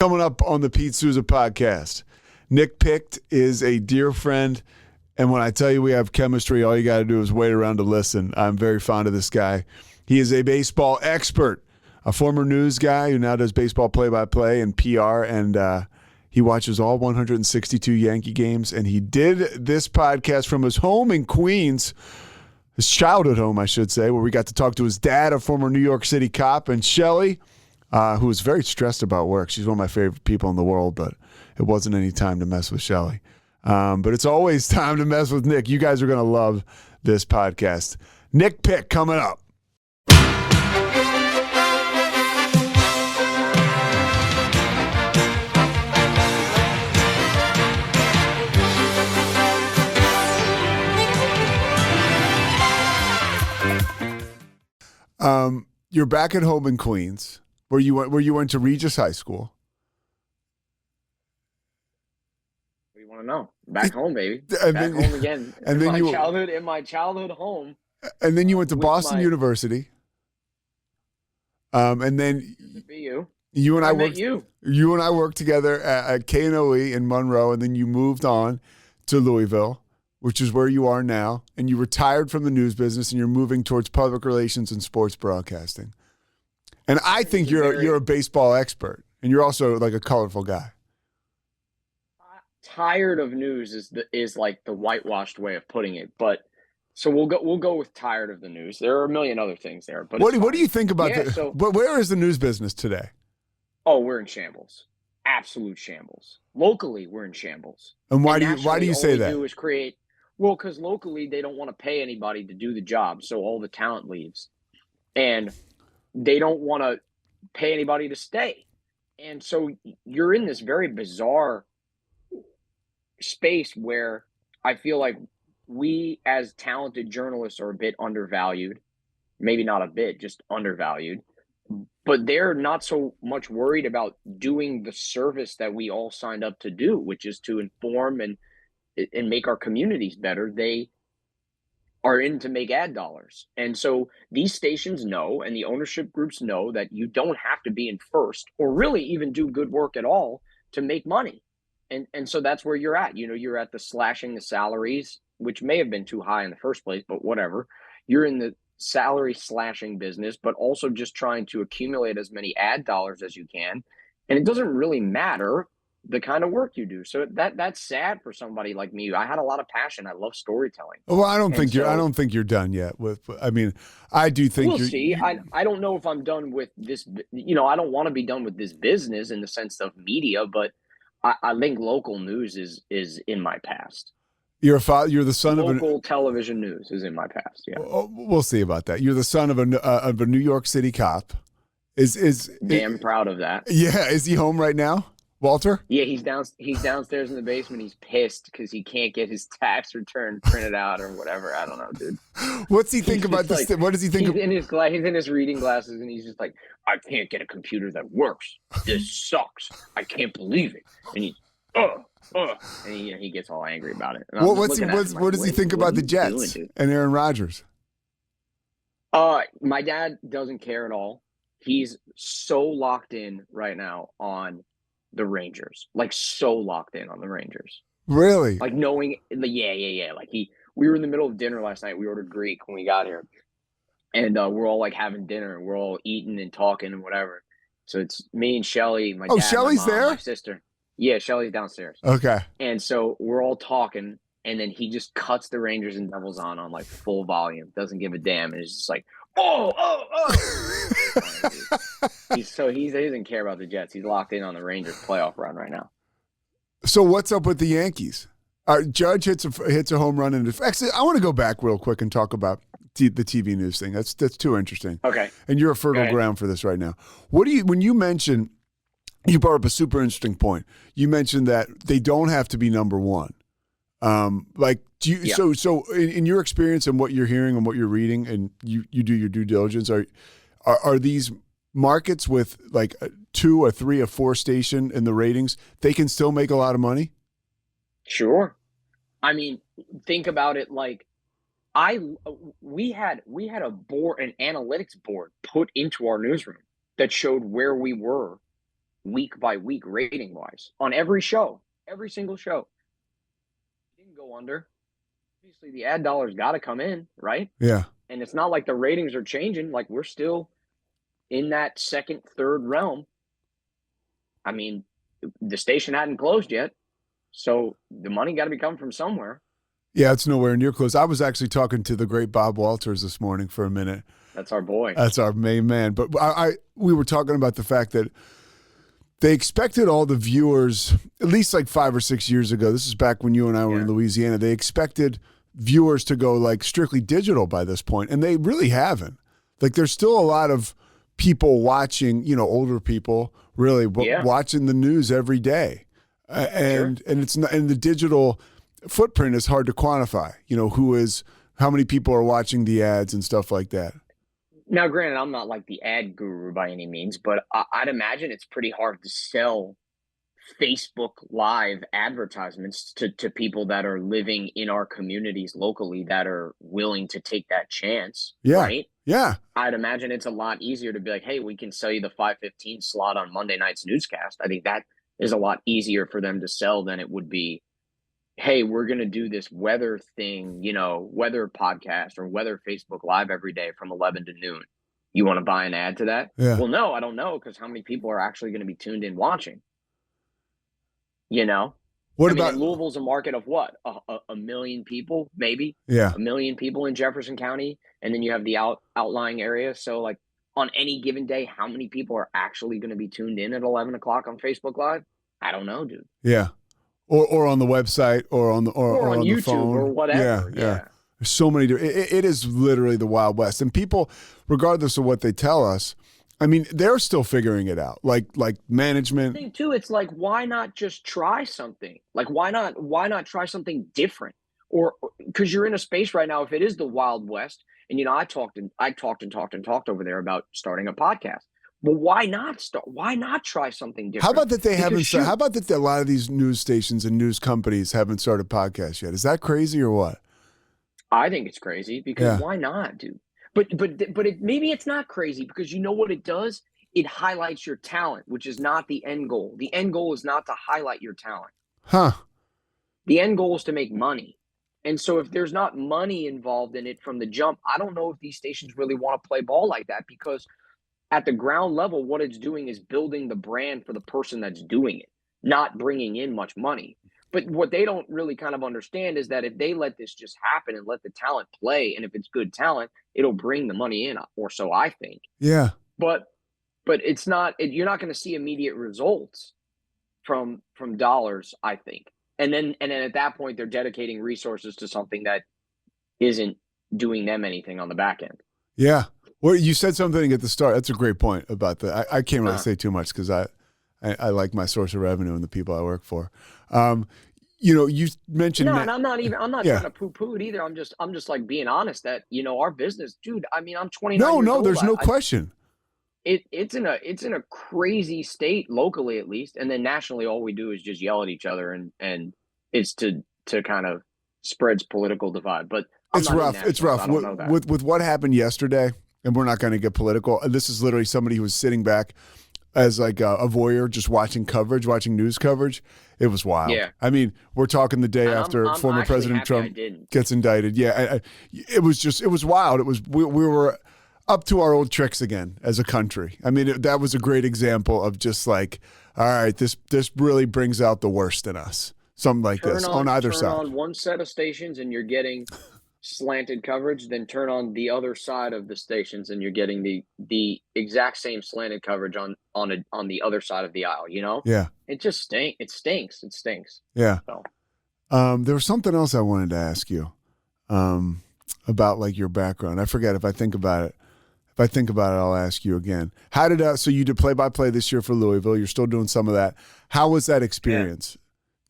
Coming up on the Pete Souza podcast, Nick Picht is a dear friend, and when I tell you we have chemistry, all you got to do is wait around to listen. I'm very fond of this guy. He is a baseball expert, a former news guy who now does baseball play-by-play and PR, and he watches all 162 Yankee games, and he did this podcast from his home in Queens, his childhood home, I should say, where we got to talk to his dad, a former New York City cop, and Shelly, who was very stressed about work. She's one of my favorite people in the world, but it wasn't any time to mess with Shelly. But it's always time to mess with Nick. You guys are going to love this podcast. Nick Picht coming up. You're back at home in Queens, where you went to Regis High School. What do you want to know? Back home, baby. And back then, home again. And in then my childhood home. And then you went to Boston University. And then you and I worked. You and I worked together at K&OE in Monroe, and then you moved on to Louisville, which is where you are now, and you retired from the news business, and you're moving towards public relations and sports broadcasting. And I think you're a baseball expert, and you're also like a colorful guy. Tired of news is like the whitewashed way of putting it, but so we'll go with tired of the news. There are a million other things there, but what do you think about but where is the news business today? Oh, we're in shambles. Absolute shambles. Locally, we're in shambles. And why do you say that? All we do is create. Well, because locally they don't want to pay anybody to do the job, so all the talent leaves, and they don't want to pay anybody to stay, and so you're in this very bizarre space where I feel like we as talented journalists are a bit undervalued, maybe not a bit, just undervalued, but they're not so much worried about doing the service that we all signed up to do, which is to inform and make our communities better. They are in to make ad dollars. And so these stations know, and the ownership groups know, that you don't have to be in first or really even do good work at all to make money. And so that's where you're at. You know, you're at the slashing the salaries, which may have been too high in the first place, but whatever. You're in the salary slashing business, but also just trying to accumulate as many ad dollars as you can. And it doesn't really matter the kind of work you do. So that's sad for somebody like me. I had a lot of passion. I love storytelling. Well, I don't think you're done yet with, I mean, I do think we'll see. I don't know if I'm done with this, I don't want to be done with this business in the sense of media, but I think local news is in my past. You're the son of local television news is in my past. Yeah, we'll see about that. You're the son of a New York City cop. Is damn proud of that. Yeah, is he home right now, Walter? Yeah, he's downstairs in the basement. He's pissed because he can't get his tax return printed out or whatever. I don't know, dude. What's he think about this? What does he think? He's in his reading glasses, and he's just like, I can't get a computer that works. This sucks. I can't believe it. And he's and he gets all angry about it. What does he think about the Jets and Aaron Rodgers? My dad doesn't care at all. He's so locked in right now on the Rangers, like so locked in on the Rangers. Really? Like knowing, yeah. Like we were in the middle of dinner last night. We ordered Greek when we got here, and we're all like having dinner and we're all eating and talking and whatever. So it's me and Shelly, my dad, Shelly's my mom, there? my sister. Yeah, Shelly's downstairs. Okay. And so we're all talking, and then he just cuts the Rangers and Devils on like full volume. Doesn't give a damn, and it's just like, oh. He doesn't care about the Jets. He's locked in on the Rangers playoff run right now. So what's up with the Yankees? Judge hits a home run, and actually, I want to go back real quick and talk about the TV news thing. That's too interesting. Okay. And you're a fertile ground for this right now. When you mention, you brought up a super interesting point. You mentioned that they don't have to be number one. So in your experience and what you're hearing and what you're reading, and you do your due diligence, are these markets with like a 2 or 3 or 4 station in the ratings, they can still make a lot of money? Sure. I mean, think about it like we had a board, an analytics board put into our newsroom that showed where we were week by week rating wise on every show, every single show. Didn't go under. Obviously, the ad dollars got to come in, right? Yeah. And it's not like the ratings are changing. Like, we're still in that second, third realm. I mean, the station hadn't closed yet, so the money got to be coming from somewhere. Yeah, it's nowhere near close. I was actually talking to the great Bob Walters this morning for a minute. That's our boy. That's our main man. But we were talking about the fact that they expected all the viewers, at least like 5 or 6 years ago. This is back when you and I were in Louisiana. They expected viewers to go like strictly digital by this point, and they really haven't. Like, there's still a lot of people watching, older people really watching the news every day, and it's not, and the digital footprint is hard to quantify. How many people are watching the ads and stuff like that. Now, granted, I'm not like the ad guru by any means, but I'd imagine it's pretty hard to sell Facebook Live advertisements to people that are living in our communities locally that are willing to take that chance. Yeah. Right? Yeah. I'd imagine it's a lot easier to be like, hey, we can sell you the 5:15 slot on Monday night's newscast. I think that is a lot easier for them to sell than it would be, hey, we're going to do this weather thing, weather podcast or weather Facebook Live every day from 11 to noon. You want to buy an ad to that? Yeah. Well, no, I don't know, because how many people are actually going to be tuned in watching? What about Louisville's a market of what? A million people, maybe? Yeah. A million people in Jefferson County. And then you have the outlying area. So, like, on any given day, how many people are actually going to be tuned in at 11 o'clock on Facebook Live? I don't know, dude. Yeah. Or on the website or on YouTube the phone or whatever. Yeah. There's so many. It is literally the Wild West, and people, regardless of what they tell us, I mean, they're still figuring it out. Like management. I think too, it's like, why not just try something? Like, why not try something different? Or because you're in a space right now, if it is the Wild West, and I talked over there about starting a podcast. Well, why not start? Why not try something different? How about that How about that a lot of these news stations and news companies haven't started podcasts yet? Is that crazy or what? I think it's crazy because why not, dude? But maybe it's not crazy because you know what it does? It highlights your talent, which is not the end goal. The end goal is not to highlight your talent. Huh. The end goal is to make money. And so if there's not money involved in it from the jump, I don't know if these stations really want to play ball like that, because at the ground level, what it's doing is building the brand for the person that's doing it, not bringing in much money. But what they don't really kind of understand is that if they let this just happen and let the talent play, and if it's good talent, it'll bring the money in, or so I think. Yeah. But it's not. You're not going to see immediate results from dollars, I think. And then at that point, they're dedicating resources to something that isn't doing them anything on the back end. Yeah. Well, you said something at the start. That's a great point about that. I can't really say too much because I like my source of revenue and the people I work for. You mentioned and I'm not trying to poo-poo it either. I'm just like being honest that our business, dude. I mean, I'm 29 years old. There's no question. It's in a crazy state locally, at least, and then nationally, all we do is just yell at each other, and it's to kind of spreads political divide. But it's rough. It's rough with what happened yesterday. And we're not going to get political. This is literally somebody who was sitting back as like a voyeur, just watching news coverage. It was wild. Yeah. I mean, we're talking the day after former President Trump gets indicted. Yeah. It was wild. It was, we were up to our old tricks again as a country. I mean, that was a great example of just like, all right, this really brings out the worst in us. Something like this on either side. Turn on one set of stations and you're getting slanted coverage, then turn on the other side of the stations and you're getting the exact same slanted coverage on the other side of the aisle. Yeah, it just stinks. It stinks. Yeah. So. There was something else I wanted to ask you about like your background. I forget. If I think about it, I'll ask you again. How did so you did play-by-play this year for Louisville? You're still doing some of that. How was that experience?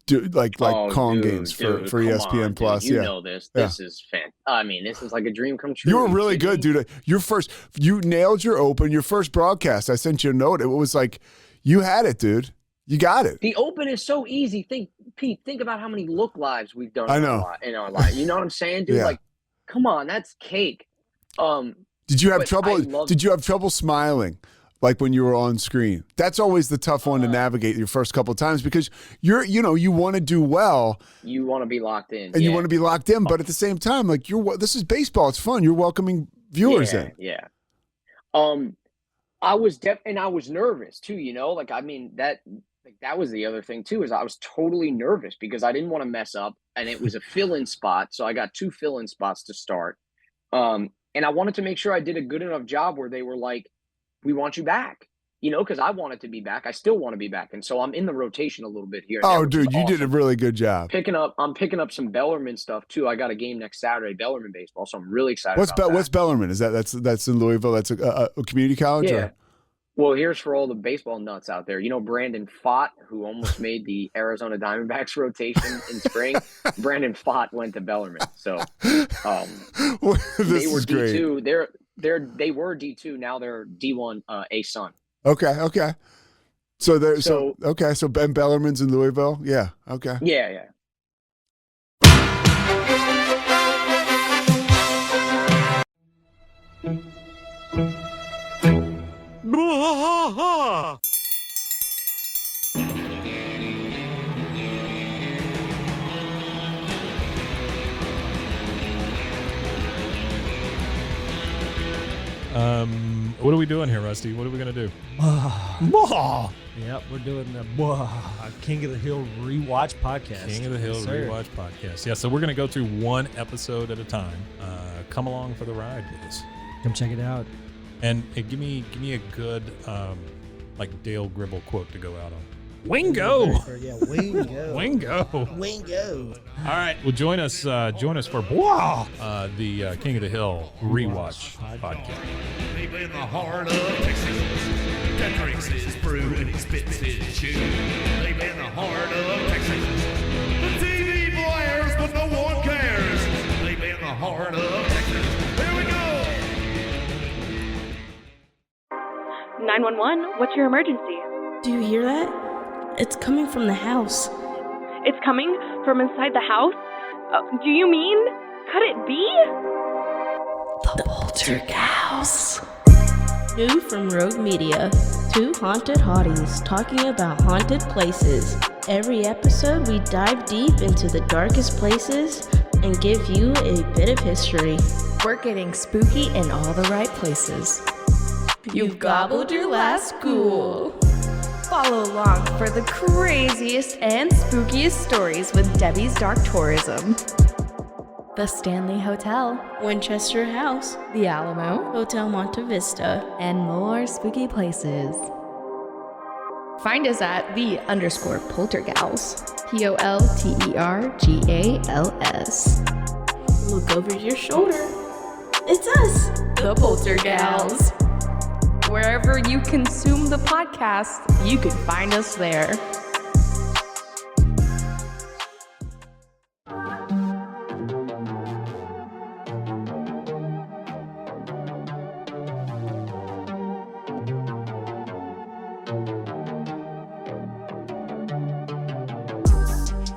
Calling games for ESPN on, Plus. You know this. This is fantastic. I mean, this is like a dream come true. You were really good, dude. You nailed your open. Your first broadcast, I sent you a note. It was like you had it, dude. You got it. The open is so easy. Think about how many look lives we've done. I know. In our life. You know what I'm saying, dude? Like, come on, that's cake. Did you have trouble? Did you have trouble smiling like when you were on screen? That's always the tough one to navigate your first couple of times because you want to do well. You want to be locked in. And you want to be locked in, but at the same time, like this is baseball. It's fun. You're welcoming viewers in. Yeah. I was and I was nervous too, like, I mean, that was the other thing too, is I was totally nervous because I didn't want to mess up, and it was a fill-in spot. So I got 2 fill-in spots to start. And I wanted to make sure I did a good enough job where they were like, we want you back, because I wanted to be back. I still want to be back. And so I'm in the rotation a little bit here. Oh, dude, you did a really good job. I'm picking up some Bellarmine stuff too. I got a game next Saturday, Bellarmine baseball. So I'm really excited What's about that. What's Bellarmine? Is that's in Louisville? That's a community college? Yeah. Or? Well, here's for all the baseball nuts out there. Brandon Pfaadt, who almost made the Arizona Diamondbacks rotation in spring. Brandon Pfaadt went to Bellarmine. So they were D2. They were D2. Now they're D1 A-Sun. Okay. So Ben Bellarmine's in Louisville? Yeah. Okay. Yeah. What are we doing here, Rusty? What are we going to do? Yep, we're doing the King of the Hill Rewatch Podcast. King of the Hill Rewatch Podcast. Yeah, so we're going to go through one episode at a time. Come along for the ride with us. Come check it out. And give me a good like Dale Gribble quote to go out on. Wingo. Yeah, Wingo. Wingo. All right. Well, join us for the King of the Hill Rewatch Podcast. Deep in the heart of Texas, that drinks his brew and he spits his chew. Deep in the heart of Texas, the TV blares but no one cares. Deep in the heart of Texas, here we go. 911, what's your emergency? Do you hear that? It's coming from the house. It's coming from inside the house? Do you mean? Could it be? The Poltergeist. New from Rogue Media. 2 haunted hotties talking about haunted places. Every episode, we dive deep into the darkest places and give you a bit of history. We're getting spooky in all the right places. You've gobbled your last ghoul. Follow along for the craziest and spookiest stories with Debbie's Dark Tourism. The Stanley Hotel, Winchester House, The Alamo, Hotel Monte Vista, and more spooky places. Find us at _Poltergals. POLTERGALS. Look over your shoulder. It's us, The Poltergals. Wherever you consume the podcast, you can find us there.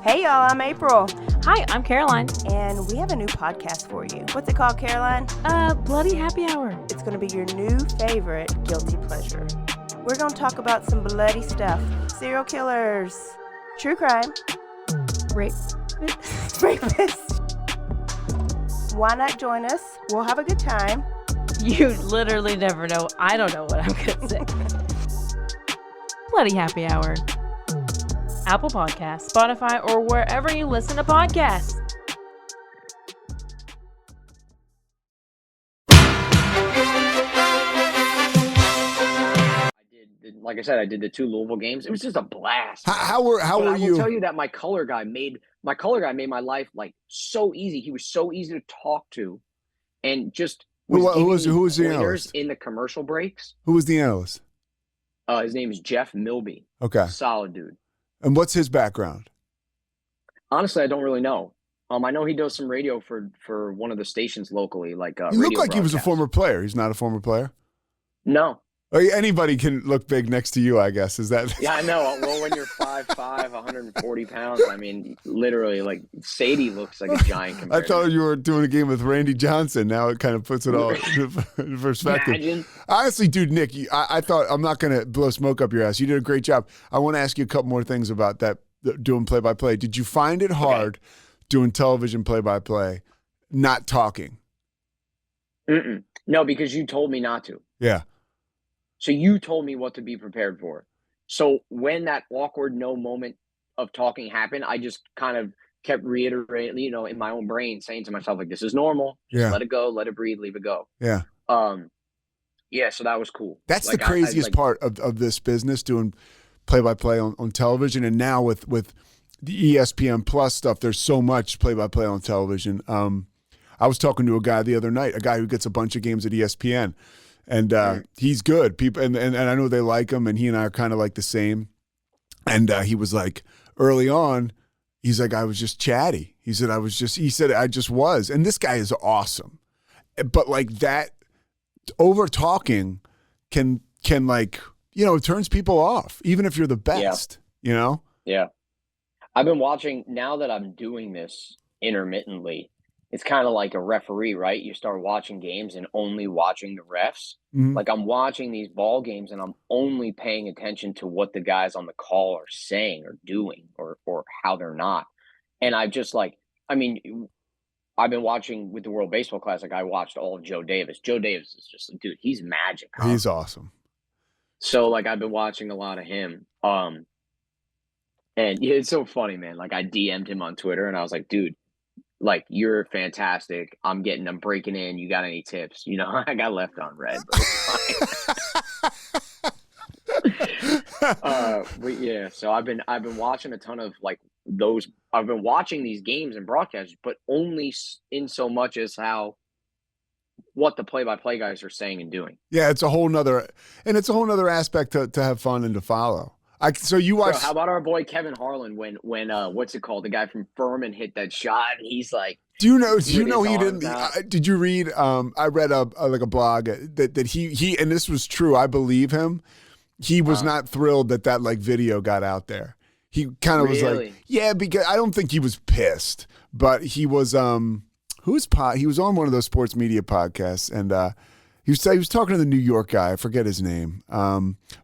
Hey y'all, I'm April, Hi, I'm Caroline. and we have a new podcast for you. What's it called, Caroline? Bloody Happy Hour. It's going to be your new favorite guilty pleasure. We're going to talk about some bloody stuff. Serial killers, true crime, Rape. rapists. Why not join us? We'll have a good time. You literally never know. I don't know what I'm going to say. Bloody Happy Hour. Apple Podcasts, Spotify, or wherever you listen to podcasts. Like I said, I did the 2 Louisville games. It was just a blast. How were I will you? tell you that my color guy made my life like so easy. He was so easy to talk to, and just Who was the pointers analyst? in the commercial breaks. Who was the analyst? His name is Jeff Milby. Okay. Solid dude. And what's his background? Honestly, I don't really know. I know he does some radio for one of the stations locally, like He looked radio like he was a broadcasts. former player. He's not a former player. No, Anybody can look big next to you, I guess. Is that? Yeah, I know. Well, when you're 5'5", 140 pounds, I mean, literally, like Sadie looks like a giant I compared thought to you were doing a game with Randy Johnson. Now it kind of puts it all in perspective. Imagine. Honestly, dude, Nick, I thought, I'm not going to blow smoke up your ass. You did a great job. I want to ask you a couple more things about that, doing play-by-play. Did you find it hard doing television play-by-play, not talking? Mm-mm. No, because you told me not to. Yeah. So you told me what to be prepared for. So when that awkward no moment of talking happened, I just kind of kept reiterating, in my own brain, saying to myself, like, this is normal. Just let it go, let it breathe, leave it go. Yeah. Yeah, so that was cool. That's like, the craziest part of this business, doing play-by-play on television. And now with the ESPN Plus stuff, there's so much play-by-play on television. I was talking to a guy the other night, a guy who gets a bunch of games at ESPN. And he's good. People and I know they like him, and he and I are kind of like the same. And he was like, early on, he's like, I was just chatty. He said, I just was. And this guy is awesome. But like that over talking can like, it turns people off, even if you're the best, Yeah. I've been watching, now that I'm doing this intermittently, it's kind of like a referee, right? You start watching games and only watching the refs. Mhm. Like, I'm watching these ball games and I'm only paying attention to what the guys on the call are saying or doing or how they're not. And I've just I've been watching with the World Baseball Classic. I watched all of Joe Davis. Joe Davis is just dude, he's magic. Huh? He's awesome. So like, I've been watching a lot of him. And yeah, it's so funny, man. Like, I DM'd him on Twitter and I was like, dude, like, you're fantastic. I'm breaking in. You got any tips? I got left on red, but it's fine. But yeah, so I've been watching a ton of like those. I've been watching these games and broadcasts, but only in so much as what the play-by-play guys are saying and doing. Yeah, it's a whole nother aspect to have fun and to follow. So you watch. Bro, how about our boy Kevin Harlan when what's it called? The guy from Furman hit that shot, and he's like, Do you know he didn't? Did you read? I read a blog that he and this was true. I believe him. He was not thrilled that like video got out there. He kind of was like, yeah, because I don't think he was pissed, but he was. He was on one of those sports media podcasts, and he was talking to the New York guy. I forget his name.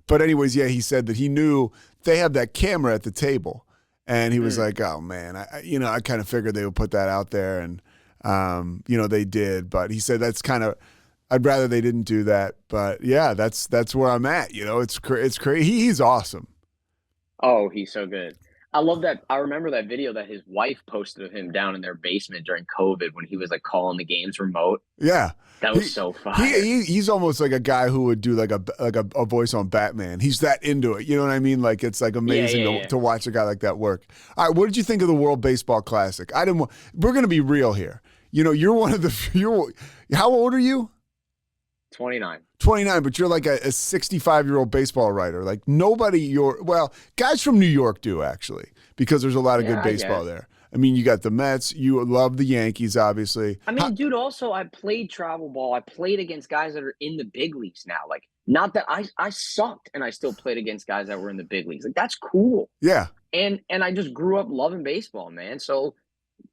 But anyways, yeah, he said that he knew they have that camera at the table, and he was like, "Oh man, I kind of figured they would put that out there, and they did." But he said that's kind of. I'd rather they didn't do that. But yeah, that's where I'm at. It's crazy. He's awesome. Oh, he's so good. I love that. I remember that video that his wife posted of him down in their basement during COVID when he was like calling the games remote. Yeah. That was so fun. He's almost like a guy who would do like a voice on Batman. He's that into it. You know what I mean? Like, it's like amazing to watch a guy like that work. All right, what did you think of the World Baseball Classic? We're going to be real here. You're one of the. How old are you? 29. 29, but you're like a 65-year-old baseball writer. Like, nobody. Guys from New York do, actually, because there's a lot of good baseball there. I mean, you got the Mets. You love the Yankees, obviously. I mean, dude, also, I played travel ball. I played against guys that are in the big leagues now. Like, not that I sucked and I still played against guys that were in the big leagues. Like, that's cool. Yeah. And I just grew up loving baseball, man. So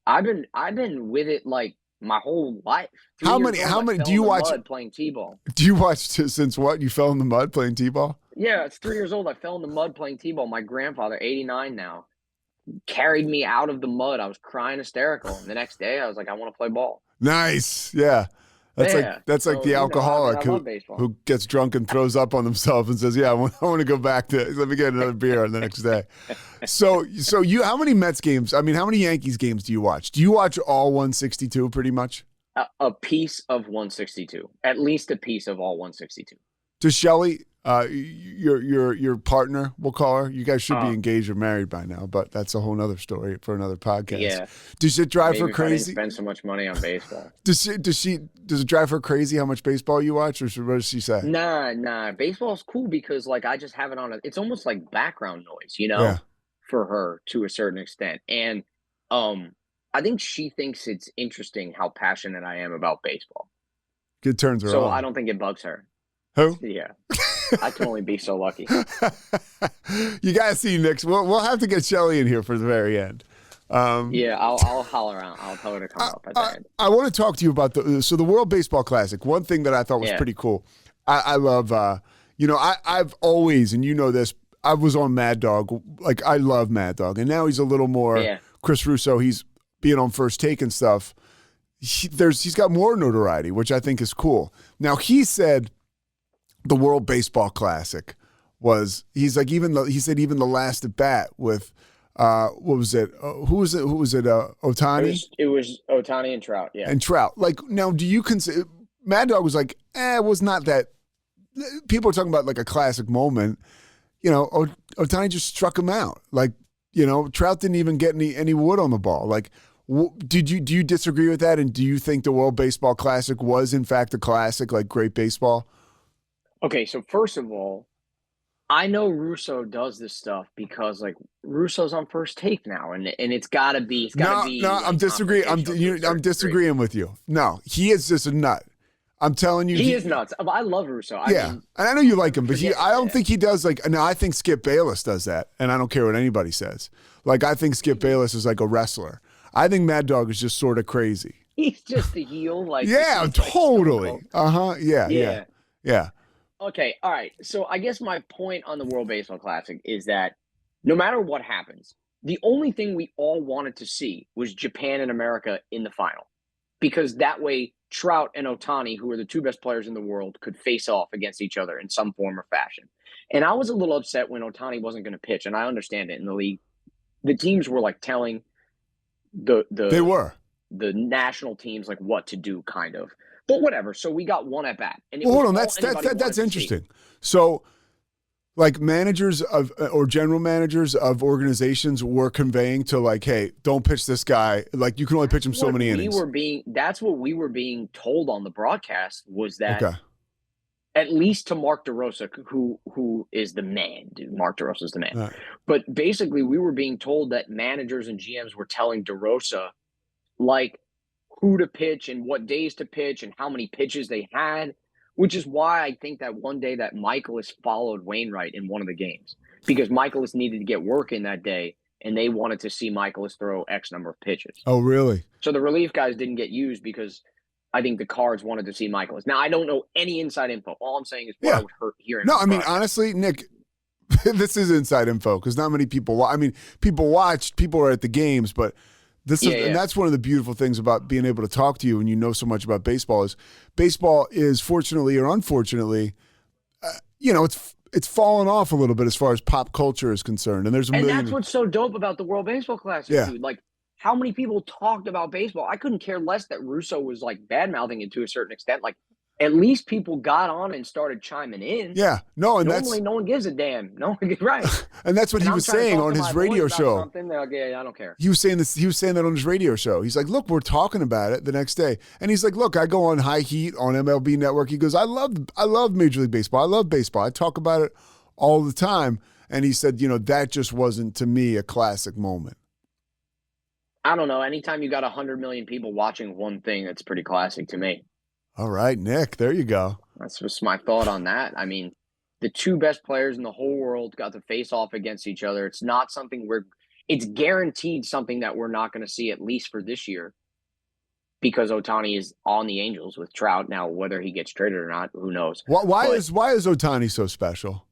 I've been with it like my whole life. How many do you watch playing T-ball? Do you watch since what? You fell in the mud playing T-ball? Yeah, it's 3 years old. I fell in the mud playing T-ball. My grandfather, 89 now, carried me out of the mud. I was crying hysterical. And the next day I was like, I want to play ball. Nice. Yeah. That's like the alcoholic who gets drunk and throws up on himself and says, "Yeah, I want to go back to. Let me get another beer the next day." So you, how many Mets games? I mean, how many Yankees games do you watch? Do you watch all 162 pretty much? A piece of 162, at least a piece of all 162. Does Shelly, your partner, we'll call her. You guys should be engaged or married by now, but that's a whole nother story for another podcast. Yeah. Does it drive her crazy? I didn't spend so much money on baseball. Does it drive her crazy how much baseball you watch, or what does she say? Nah. Baseball's cool because like I just have it on. It's almost like background noise, for her to a certain extent, and I think she thinks it's interesting how passionate I am about baseball. Good turns her on. So I don't think it bugs her. Who? Yeah. I can only be so lucky. You got to see Nick's. We'll have to get Shelly in here for the very end. Yeah, I'll holler out. I'll tell her to come up at the end. I want to talk to you about the World Baseball Classic. One thing that I thought was pretty cool. I love, I've always, and you know this, I was on Mad Dog. Like, I love Mad Dog. And now he's a little more Chris Russo. He's being on First Take and stuff. He's got more notoriety, which I think is cool. Now, he said the World Baseball Classic was, he said even the last at bat with, what was it? Who was it? Ohtani? It was Ohtani and Trout, yeah. And Trout. Like, now, do you consider, Mad Dog was like, it was not that, people are talking about like a classic moment. You know, Ohtani just struck him out. Like, you know, Trout didn't even get any wood on the ball. Like, do you disagree with that? And do you think the World Baseball Classic was in fact a classic, like great baseball? Okay, so first of all, I know Russo does this stuff because like Russo's on First Take now, and it's gotta be. No, like, I'm disagreeing. I'm disagreeing with you. No, he is just a nut. I'm telling you, he is nuts. I love Russo. I mean, and I know you like him, but I don't think he does like. No, I think Skip Bayless does that, and I don't care what anybody says. Like, I think Skip Bayless is like a wrestler. I think Mad Dog is just sort of crazy. He's just a heel, like totally. Yeah. Okay, all right. So I guess my point on the World Baseball Classic is that no matter what happens, the only thing we all wanted to see was Japan and America in the final, because that way Trout and Ohtani, who are the two best players in the world, could face off against each other in some form or fashion. And I was a little upset when Ohtani wasn't going to pitch, and I understand it in the league. The teams were like telling the national teams like what to do, kind of. But whatever. So we got one at bat. And hold on, that's interesting. So, like, managers of or general managers of organizations were conveying to like, hey, don't pitch this guy. Like, you can only pitch him so many innings. That's what we were being told on the broadcast, was that at least to Mark DeRosa, who is the man, dude. Mark DeRosa is the man. But basically, we were being told that managers and GMs were telling DeRosa like who to pitch and what days to pitch and how many pitches they had, which is why I think that one day that Michaelis followed Wainwright in one of the games, because Michaelis needed to get work in that day and they wanted to see Michaelis throw X number of pitches. Oh, really? So the relief guys didn't get used because I think the Cards wanted to see Michaelis. Now, I don't know any inside info. All I'm saying is what I would hear. No, I mean, honestly, Nick, this is inside info because not many people people watched, people are at the games, but and that's one of the beautiful things about being able to talk to you and you know so much about baseball is fortunately or unfortunately, it's fallen off a little bit as far as pop culture is concerned. And that's what's so dope about the World Baseball Classic, dude. Like, how many people talked about baseball? I couldn't care less that Russo was like bad mouthing it to a certain extent. Like, at least people got on and started chiming in. Yeah, no, and normally no one gives a damn. No one gets right. And that's what he was saying on his radio show. Something, like, yeah, I don't care. He was saying this. He was saying that on his radio show. He's like, "Look, we're talking about it the next day," and he's like, "Look, I go on High Heat on MLB Network." He goes, "I love Major League Baseball. I love baseball. I talk about it all the time." And he said, that just wasn't to me a classic moment. I don't know. Anytime you got 100 million people watching one thing, that's pretty classic to me. All right, Nick, there you go. That's just my thought on that. I mean, the two best players in the whole world got to face off against each other. It's not something it's guaranteed something that we're not going to see, at least for this year, because Ohtani is on the Angels with Trout. Now, whether he gets traded or not, who knows? Why is Ohtani so special?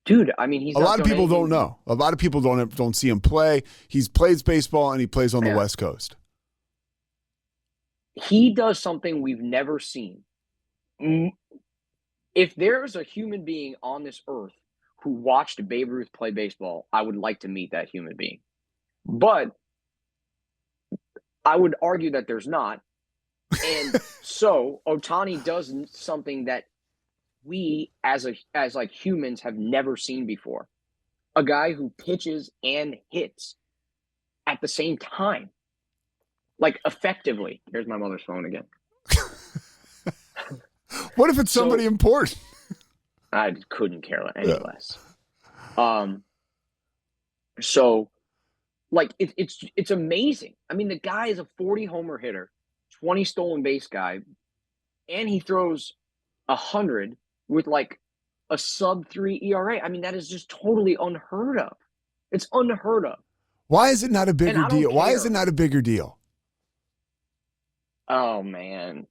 Dude, I mean, a lot of people don't know. A lot of people don't see him play. He's plays baseball and he plays on the West Coast. He does something we've never seen. If there's a human being on this earth who watched Babe Ruth play baseball, I would like to meet that human being. But I would argue that there's not. And so Ohtani does something that we as like humans have never seen before. A guy who pitches and hits at the same time. Like, effectively. Here's my mother's phone again. What if it's somebody important? I couldn't care any less. So, like, it's amazing. I mean, the guy is a 40 homer hitter, 20 stolen base guy, and he throws 100 with like a sub-3 ERA. I mean, that is just totally unheard of. It's unheard of. Why is it not a bigger I don't deal? Why is care. it not a bigger deal? Oh man,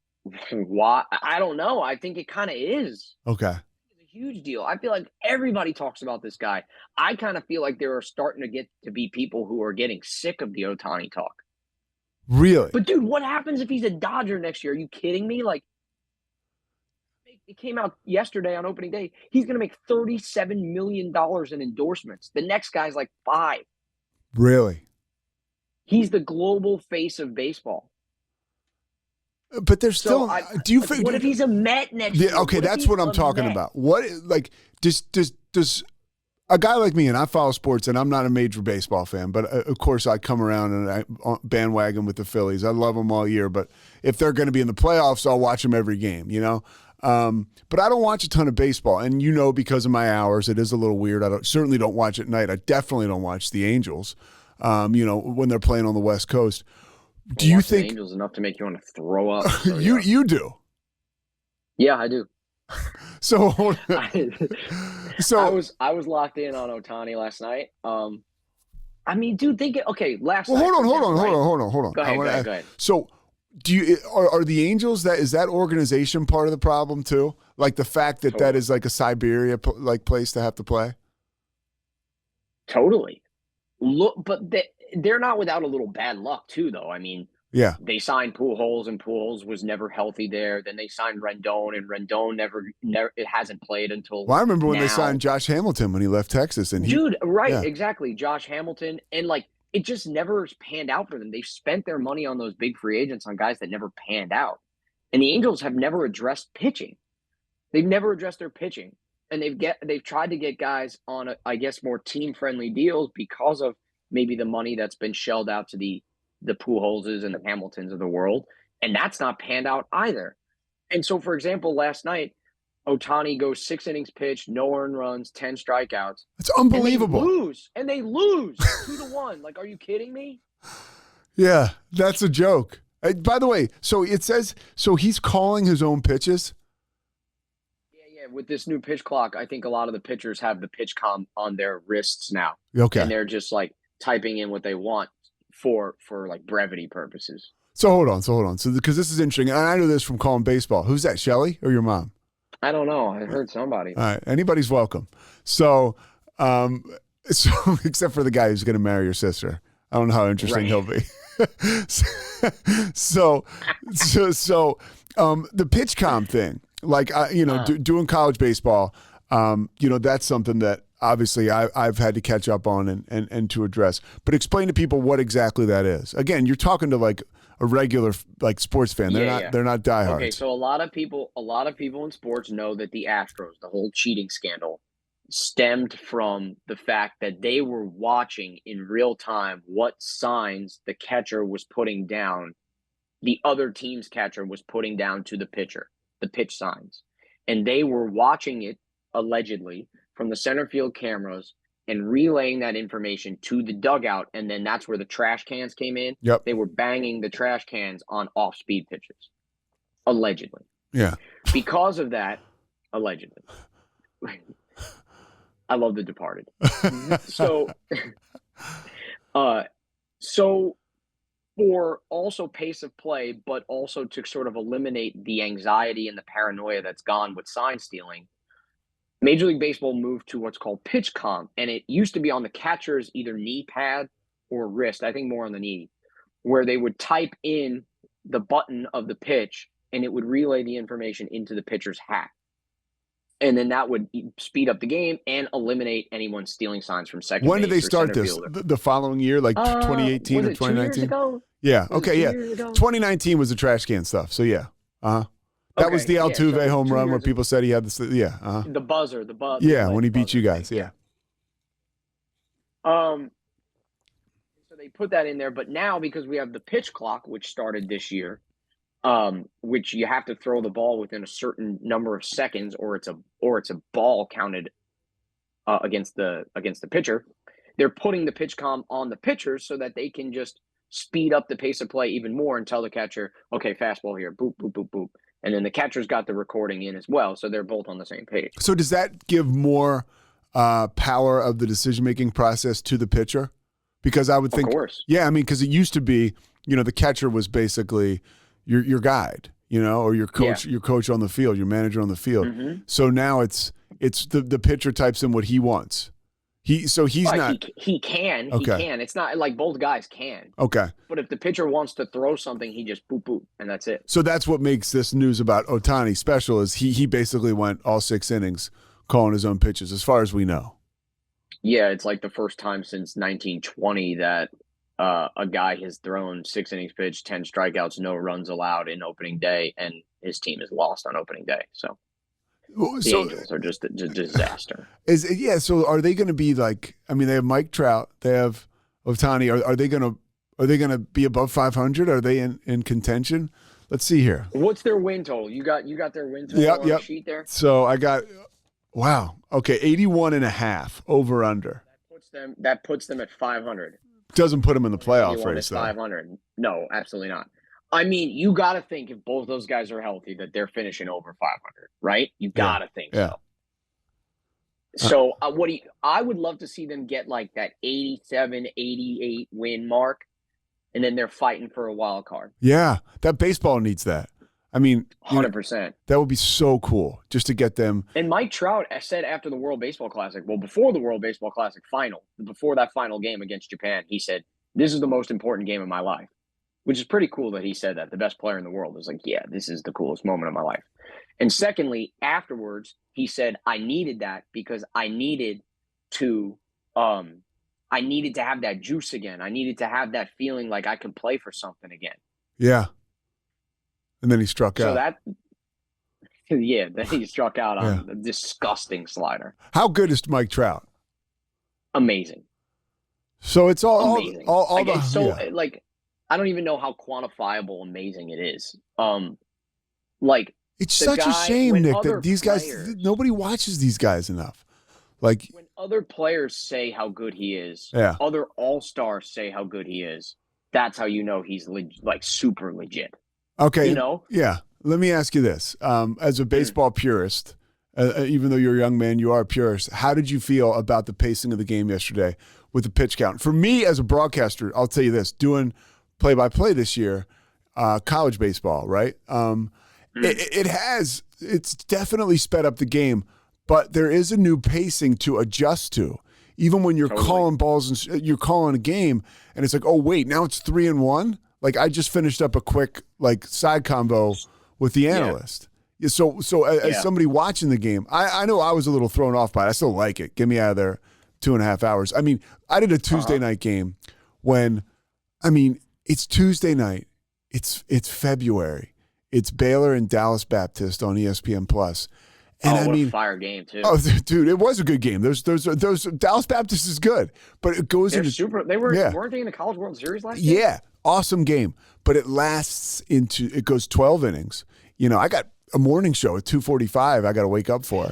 why? I don't know. I think it kind of is. Okay. It's a huge deal. I feel like everybody talks about this guy. I kind of feel like there are starting to get to be people who are getting sick of the Ohtani talk. Really? But dude, what happens if he's a Dodger next year? Are you kidding me? Like, it came out yesterday on opening day. He's going to make $37 million in endorsements. The next guy's like 5. Really? He's the global face of baseball. But there's So still. Do you? like, what if he's a Met next Yeah, year? okay, What if that's he's what I'm a talking Met? about. What like does a guy like me, and I follow sports, and I'm not a major baseball fan, but of course I come around and I bandwagon with the Phillies. I love them all year, but if they're going to be in the playoffs, I'll watch them every game. You know. But I don't watch a ton of baseball, and because of my hours, it is a little weird. Certainly don't watch at night. I definitely don't watch the Angels. When they're playing on the West Coast. Do you Watching the think Angels enough to make you want to throw up? So, you do? Yeah, I do. So I was locked in on Ohtani last night. I mean, dude, last well, night. hold on. Go ahead. So, are the Angels is that organization part of the problem too? Like the fact that that is like a Siberia like place to have to play. Totally. Look, but they're not without a little bad luck too, though. I mean, yeah, they signed Pujols, and Pujols was never healthy there. Then they signed Rendon, and Rendon never it hasn't played until. Well, I remember when now. they signed Josh Hamilton when he left Texas, and exactly, Josh Hamilton, and like it just never panned out for them. They've spent their money on those big free agents on guys that never panned out, and the Angels have never addressed pitching. They've never addressed their pitching, and they've tried to get guys on more team friendly deals because of maybe the money that's been shelled out to the Pujols and the Hamiltons of the world, and that's not panned out either. And so, for example, last night, Ohtani goes 6 innings pitched, no earned runs, 10 strikeouts. It's unbelievable. And they lose 2-1. Like, are you kidding me? Yeah, that's a joke. By the way, so it says he's calling his own pitches. Yeah. With this new pitch clock, I think a lot of the pitchers have the pitch com on their wrists now. Okay, and they're just like typing in what they want for like brevity purposes. So hold on. So because this is interesting, and I know this from calling baseball. Who's that, Shelly or your mom? I don't know. I heard somebody. All right, anybody's welcome. So except for the guy who's going to marry your sister. I don't know how interesting he'll be. so the pitch com thing, like doing college baseball, that's something that obviously I've had to catch up on and to address. But explain to people what exactly that is. Again, you're talking to like a regular like sports fan. They're not diehards. Okay, so a lot of people in sports know that the Astros, the whole cheating scandal, stemmed from the fact that they were watching in real time what signs the catcher was putting down, the other team's catcher was putting down to the pitcher, the pitch signs. And they were watching it, allegedly, from the center field cameras and relaying that information to the dugout. And then that's where the trash cans came in. Yep. They were banging the trash cans on off-speed pitches, allegedly. Yeah. Because of that, allegedly. I love The Departed. So for also pace of play, but also to sort of eliminate the anxiety and the paranoia that's gone with sign stealing, Major League Baseball moved to what's called pitch comp, and it used to be on the catcher's either knee pad or wrist, I think more on the knee, where they would type in the button of the pitch, and it would relay the information into the pitcher's hat. And then that would speed up the game and eliminate anyone stealing signs from second base. When did they start this? The following year, like 2018 or 2019? 2 years ago? Yeah. Okay. Yeah. 2019 was the trash can stuff. So yeah. That was the Altuve home run where people said he had this. Yeah. The buzzer. Yeah, when he beat you guys. Yeah. So they put that in there, but now because we have the pitch clock, which started this year, which you have to throw the ball within a certain number of seconds, or it's a ball counted against the pitcher. They're putting the pitch com on the pitchers so that they can just speed up the pace of play even more and tell the catcher, okay, fastball here, boop, boop, boop, boop. And then the catcher's got the recording in as well, so they're both on the same page. So does that give more power of the decision-making process to the pitcher? Because I would think, of course. Yeah, I mean, because it used to be, the catcher was basically your guide, or your coach, your coach on the field, your manager on the field. Mm-hmm. So now it's the pitcher types in what he wants. He's not. He can. Okay. He can. It's not like both guys can. Okay. But if the pitcher wants to throw something, he just boop boop, and that's it. So that's what makes this news about Ohtani special. Is he basically went all 6 innings calling his own pitches, as far as we know. Yeah, it's like the first time since 1920 that a guy has thrown 6 innings pitched, 10 strikeouts, no runs allowed in opening day, and his team is lost on opening day. So the Angels are just a disaster. So are they going to be like? I mean, they have Mike Trout, they have Ohtani. Are they going to be above 500? Are they in contention? Let's see here. What's their win total? You got their win total on the sheet there. So I got. Wow. Okay, 81.5 over under. That puts them at 500. Doesn't put them in the playoff race, though. 500. No, absolutely not. I mean, you got to think if both those guys are healthy that they're finishing over 500, right? You got to think so. So I would love to see them get like that 87, 88 win mark, and then they're fighting for a wild card. Yeah, that baseball needs that. I mean, 100%. That would be so cool just to get them. And Mike Trout said after the World Baseball Classic, before the World Baseball Classic final, before that final game against Japan, he said, "This is the most important game of my life," which is pretty cool that he said that. The best player in the world is like, yeah, this is the coolest moment of my life. And secondly, afterwards, he said, I needed that because I needed to have that juice again. I needed to have that feeling like I could play for something again. Yeah. And then he struck out. Then he struck out on a disgusting slider. How good is Mike Trout? Amazing. So it's all amazing. I don't even know how quantifiable amazing it is. It's such a shame, Nick, that these guys, nobody watches these guys enough. Like when other players say how good he is, other all-stars say how good he is, that's how you know he's super legit. Okay. Yeah. Let me ask you this. As a baseball purist, even though you're a young man, you are a purist. How did you feel about the pacing of the game yesterday with the pitch count? For me as a broadcaster, I'll tell you this, doing play-by-play this year, college baseball, right? It's definitely sped up the game, but there is a new pacing to adjust to. Even when you're calling balls and you're calling a game and it's like, oh, wait, now it's 3-1? Like I just finished up a quick side combo with the analyst. Yeah. So as somebody watching the game, I know I was a little thrown off by it. I still like it. Get me out of there 2.5 hours. I mean, I did a Tuesday night game it's Tuesday night. It's February. It's Baylor and Dallas Baptist on ESPN Plus. And what a fire game too! Oh, dude, it was a good game. Those Dallas Baptist is good, but it goes into super. They weren't they in the College World Series last year? Yeah, awesome game, but it goes 12 innings. I got a morning show at 2:45. I got to wake up for.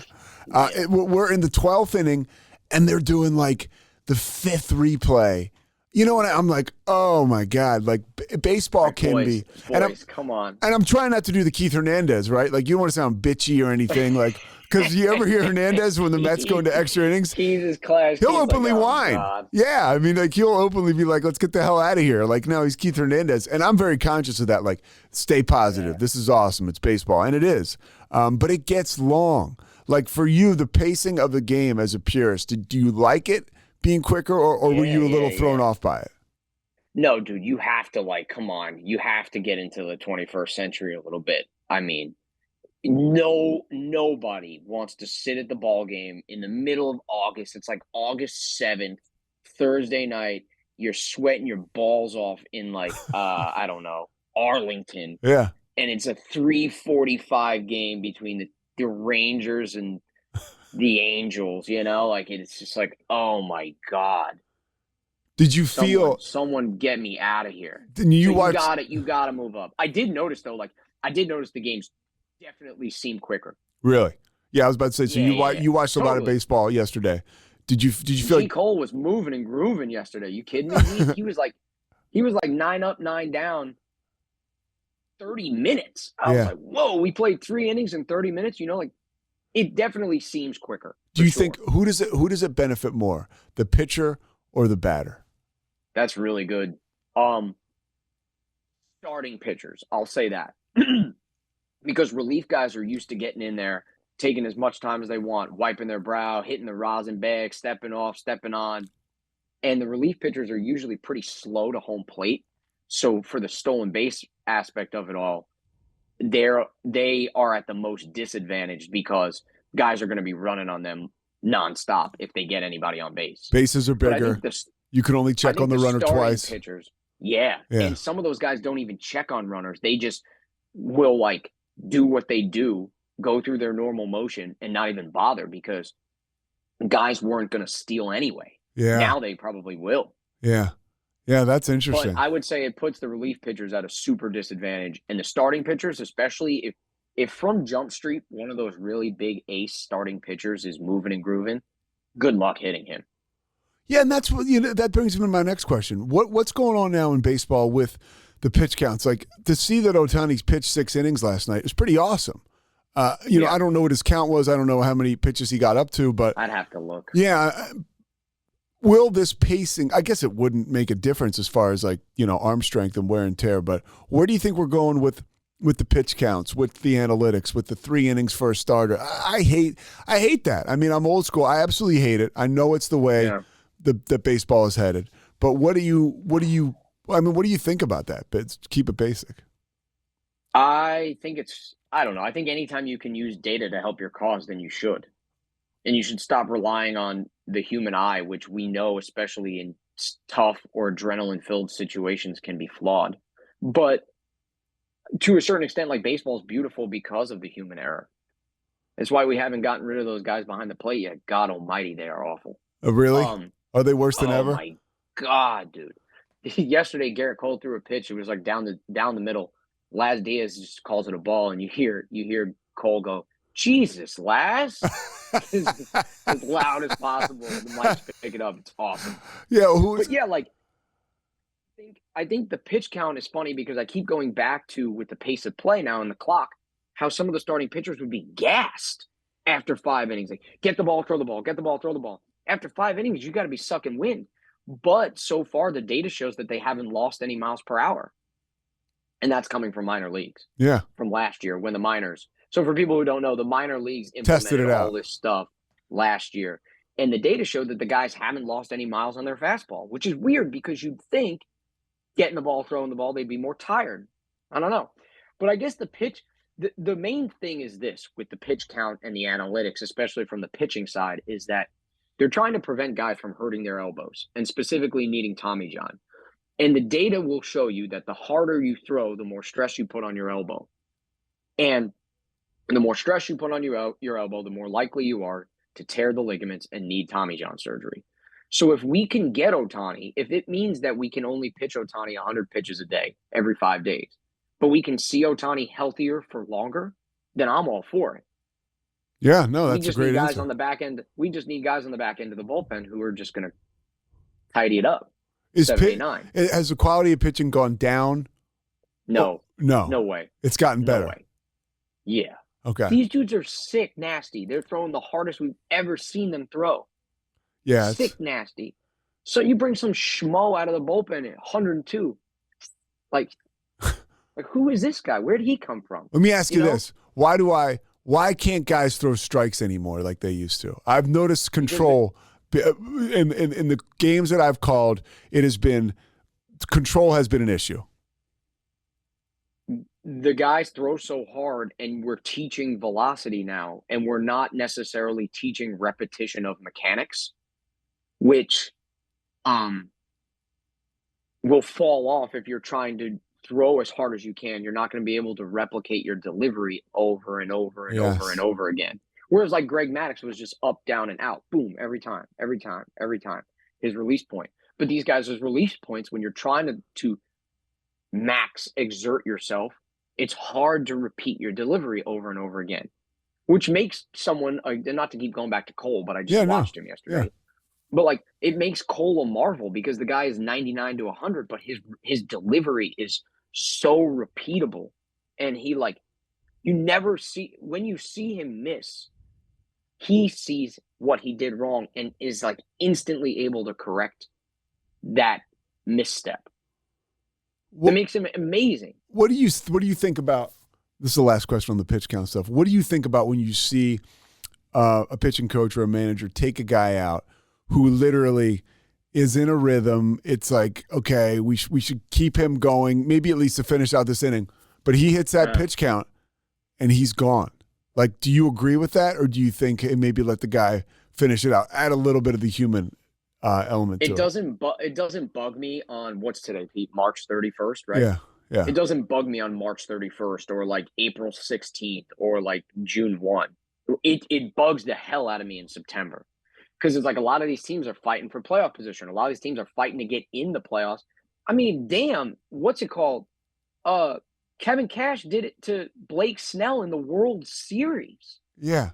We're in the 12th inning, and they're doing like the 5th replay. And I'm like, oh my God, baseball can be. Come on. And I'm trying not to do the Keith Hernandez, right? Like, you don't want to sound bitchy or anything, because you ever hear Hernandez when the Mets go into extra innings? Jesus Christ. He'll openly whine. God. Yeah, I mean, he'll openly be like, let's get the hell out of here. No, he's Keith Hernandez. And I'm very conscious of that. Stay positive. Yeah. This is awesome. It's baseball. And it is. But it gets long. For you, the pacing of the game as a purist, do you like it being quicker, or were you a little thrown off by it? No, dude, you have to come on. You have to get into the 21st century a little bit. I mean, nobody wants to sit at the ball game in the middle of August. It's August 7th, Thursday night. You're sweating your balls off in I don't know, Arlington. Yeah. And it's a 3:45 game between the Rangers and the Angels, it's just oh my God. Did you feel someone get me out of here? You got to move up. I did notice though, the games definitely seem quicker. Really? Yeah, I was about to say. So you watched a lot of baseball yesterday. Did you feel G. Cole was moving and grooving yesterday? You kidding me? He was 9 up, 9 down. 30 minutes. I was Yeah. like, whoa, we played 3 innings in 30 minutes. Like it definitely seems quicker. Do you think who does it benefit more, the pitcher or the batter? That's really good. Starting pitchers, I'll say that. Because relief guys are used to getting in there, taking as much time as they want, wiping their brow, hitting the rosin bag, stepping off, stepping on. And the relief pitchers are usually pretty slow to home plate. So for the stolen base aspect of it all, they are at the most disadvantaged because guys are going to be running on them nonstop if they get anybody on base. Bases are bigger. You can only check on the runner twice. Pitchers, yeah. And some of those guys don't even check on runners. They just will like do what they do, go through their normal motion and not even bother because guys weren't going to steal anyway. Yeah. Now they probably will. Yeah. Yeah, that's interesting. But I would say it puts the relief pitchers at a super disadvantage. And the starting pitchers, especially if from Jump Street, one of those really big ace starting pitchers is moving and grooving, good luck hitting him. Yeah, and that's what that brings me to my next question. What's going on now in baseball with the pitch counts? Like to see that Ohtani's pitched 6 innings last night is pretty awesome. I don't know what his count was. I don't know how many pitches he got up to, but I'd have to look. Yeah. Will this pacing, I guess it wouldn't make a difference as far as like, arm strength and wear and tear, but where do you think we're going with the pitch counts, with the analytics, with the 3 innings for a starter? I hate that. I mean, I'm old school. I absolutely hate it. I know it's the way that baseball is headed, but what do you think about that? But keep it basic. I don't know. I think anytime you can use data to help your cause, then you should. And you should stop relying on the human eye, which we know, especially in tough or adrenaline-filled situations, can be flawed. But to a certain extent, like baseball is beautiful because of the human error. That's why we haven't gotten rid of those guys behind the plate yet. God almighty, they are awful. Oh, really? Are they worse than ever? Oh, my God, dude. Yesterday, Garrett Cole threw a pitch. It was like down the middle. Laz Diaz just calls it a ball, and you hear Cole go, Jesus, Laz. as loud as possible. The mic's pick it up. It's awesome. Yeah. I think the pitch count is funny because I keep going back to with the pace of play now and the clock, how some of the starting pitchers would be gassed after 5 innings. Like, get the ball, throw the ball, get the ball, throw the ball. After 5 innings, you got to be sucking wind. But so far, the data shows that they haven't lost any miles per hour. And that's coming from minor leagues. Yeah. From last year when the minors. So for people who don't know, the minor leagues implemented all this stuff last year. And the data showed that the guys haven't lost any miles on their fastball, which is weird because you'd think getting the ball, throwing the ball, they'd be more tired. I don't know. But I guess the main thing is this with the pitch count and the analytics, especially from the pitching side, is that they're trying to prevent guys from hurting their elbows and specifically needing Tommy John. And the data will show you that the harder you throw, the more stress you put on your elbow. And the more stress you put on your elbow, the more likely you are to tear the ligaments and need Tommy John surgery. So if we can get Ohtani, if it means that we can only pitch Ohtani 100 pitches a day every 5 days, but we can see Ohtani healthier for longer, then I'm all for it. Yeah, no, that's a great answer. We just need guys on the back end of the bullpen who are just going to tidy it up. Has the quality of pitching gone down? No. No way. It's gotten better. No way. Yeah. Okay. These dudes are sick, nasty. They're throwing the hardest we've ever seen them throw. Yeah. Sick, nasty. So you bring some schmo out of the bullpen at 102. Like who is this guy? Where did he come from? Let me ask you this. Why can't guys throw strikes anymore like they used to? I've noticed control in the games that I've called, control has been an issue. The guys throw so hard, and we're teaching velocity now, and we're not necessarily teaching repetition of mechanics, which will fall off if you're trying to throw as hard as you can. You're not going to be able to replicate your delivery over and over and over and over again. Whereas like Greg Maddux was just up, down, and out. Boom, every time. His release point. But these guys' release points, when you're trying to max exert yourself, it's hard to repeat your delivery over and over again, which makes someone, not to keep going back to Cole, but I just watched him yesterday. Yeah. But like, it makes Cole a marvel because the guy is 99 to 100, but his delivery is so repeatable and he like you never see when you see him miss, he sees what he did wrong and is like instantly able to correct that misstep. That makes him amazing. What do you think about? This is the last question on the pitch count stuff. What do you think about when you see a pitching coach or a manager take a guy out who literally is in a rhythm? It's like, okay, we should keep him going, maybe at least to finish out this inning. But he hits that pitch count and he's gone. Like, do you agree with that, or do you think maybe let the guy finish it out? Add a little bit of the human element to it. It doesn't bug me on what's today, Pete? March 31st, right? Yeah. Yeah. It doesn't bug me on March 31st or like April 16th or like June 1. It bugs the hell out of me in September because it's like a lot of these teams are fighting for playoff position. A lot of these teams are fighting to get in the playoffs. I mean, damn, what's it called? Kevin Cash did it to Blake Snell in the World Series. Yeah.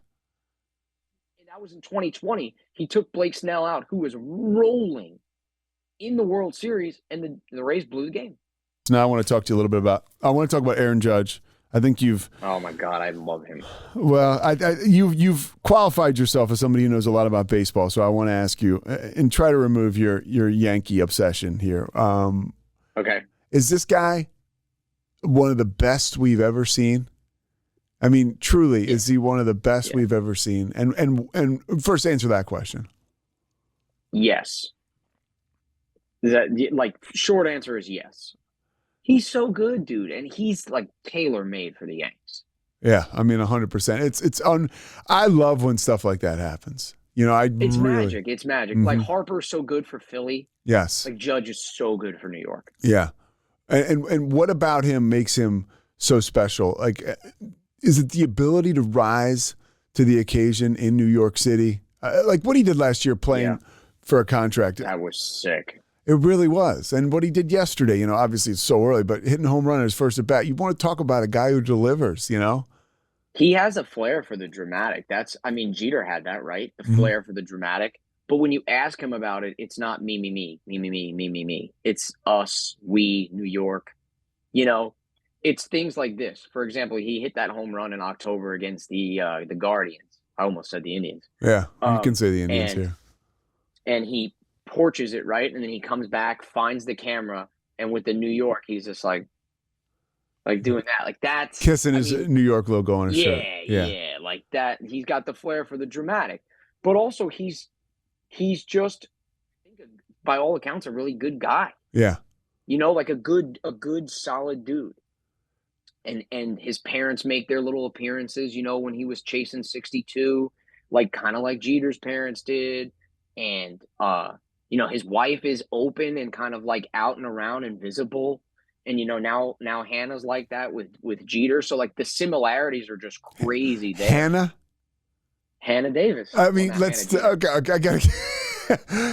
And that was in 2020. He took Blake Snell out, who was rolling in the World Series, and the Rays blew the game. Now I want to talk to you a little bit about. I want to talk about Aaron Judge. I think you've. Oh my God, I love him. Well, you've qualified yourself as somebody who knows a lot about baseball, so I want to ask you and try to remove your Yankee obsession here. Okay. Is this guy one of the best we've ever seen? I mean, truly, is he one of the best we've ever seen? And first, answer that question. Yes. Short answer is yes. He's so good, dude, and he's like tailor-made for the Yanks. Yeah, I mean, 100%. I love when stuff like that happens. You know, it's magic. It's magic. Mm-hmm. Like Harper's so good for Philly. Yes. Like Judge is so good for New York. Yeah, and what about him makes him so special? Like, is it the ability to rise to the occasion in New York City? Like what he did last year playing for a contract. That was sick. It really was. And what he did yesterday, you know, obviously it's so early, but hitting a home run at his first at bat, you want to talk about a guy who delivers, you know? He has a flair for the dramatic. Jeter had that, right? The flair for the dramatic. But when you ask him about it, it's not me. It's us, we, New York. You know, it's things like this. For example, he hit that home run in October against the Guardians. I almost said the Indians. Yeah, you can say the Indians here. And he porches it, right? And then he comes back, finds the camera, and with the New York, he's just like doing that. Like that's kissing his New York logo on his shirt. Yeah, like that. He's got the flair for the dramatic. But also he's just, I think, by all accounts, a really good guy. Yeah. You know, like a good solid dude. And his parents make their little appearances, you know, when he was chasing 62, like kind of like Jeter's parents did. And you know, his wife is open and kind of like out and around and visible. And, you know, now Hannah's like that with Jeter. So like the similarities are just crazy there. Hannah Davis. I mean, I gotta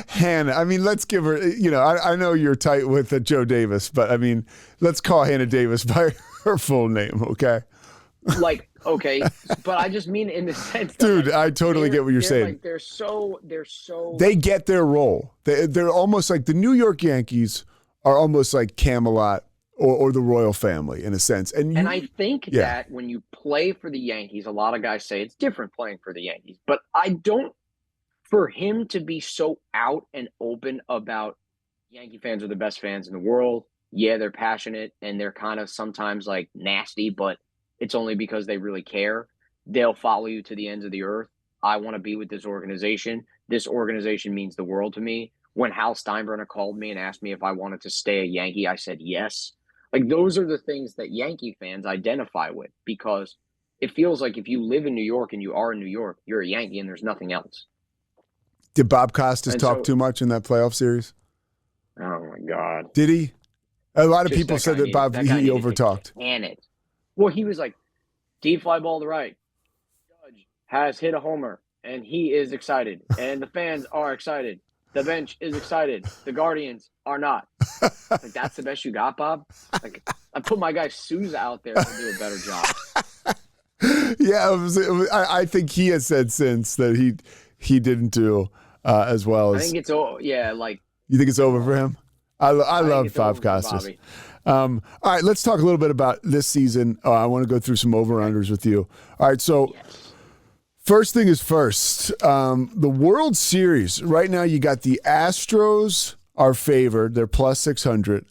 Hannah. I mean, let's give her, you know, I know you're tight with Joe Davis, but I mean, let's call Hannah Davis by her full name. Okay. Like, okay. But I just mean in the sense that, dude, I totally get what you're saying. Like, they're so they get their role. They're almost like the New York Yankees are almost like Camelot or the royal family in a sense. And I think that when you play for the Yankees, a lot of guys say it's different playing for the Yankees, but I don't, for him to be so out and open about Yankee fans are the best fans in the world. Yeah, they're passionate and they're kind of sometimes like nasty, but it's only because they really care. They'll follow you to the ends of the earth. I want to be with this organization. This organization means the world to me. When Hal Steinbrenner called me and asked me if I wanted to stay a Yankee, I said yes. Like, those are the things that Yankee fans identify with, because it feels like if you live in New York and you are in New York, you're a Yankee and there's nothing else. Did Bob Costas talk too much in that playoff series? Oh, my God. Did he? A lot of people said that Bob, he overtalked. And it. Well, he was like, deep fly ball to right. Judge has hit a homer, and he is excited. And the fans are excited. The bench is excited. The Guardians are not. Like, that's the best you got, Bob? Like, I put my guy Souza out there to do a better job. Yeah, I think he has said since that he didn't do as well as. I think it's like. You think it's over for him? I didn't love get the Five over for Costas. Bobby. All right, let's talk a little bit about this season. I want to go through some over-unders with you. All right, so first thing is first. The World Series, right now you got the Astros are favored. They're plus 600.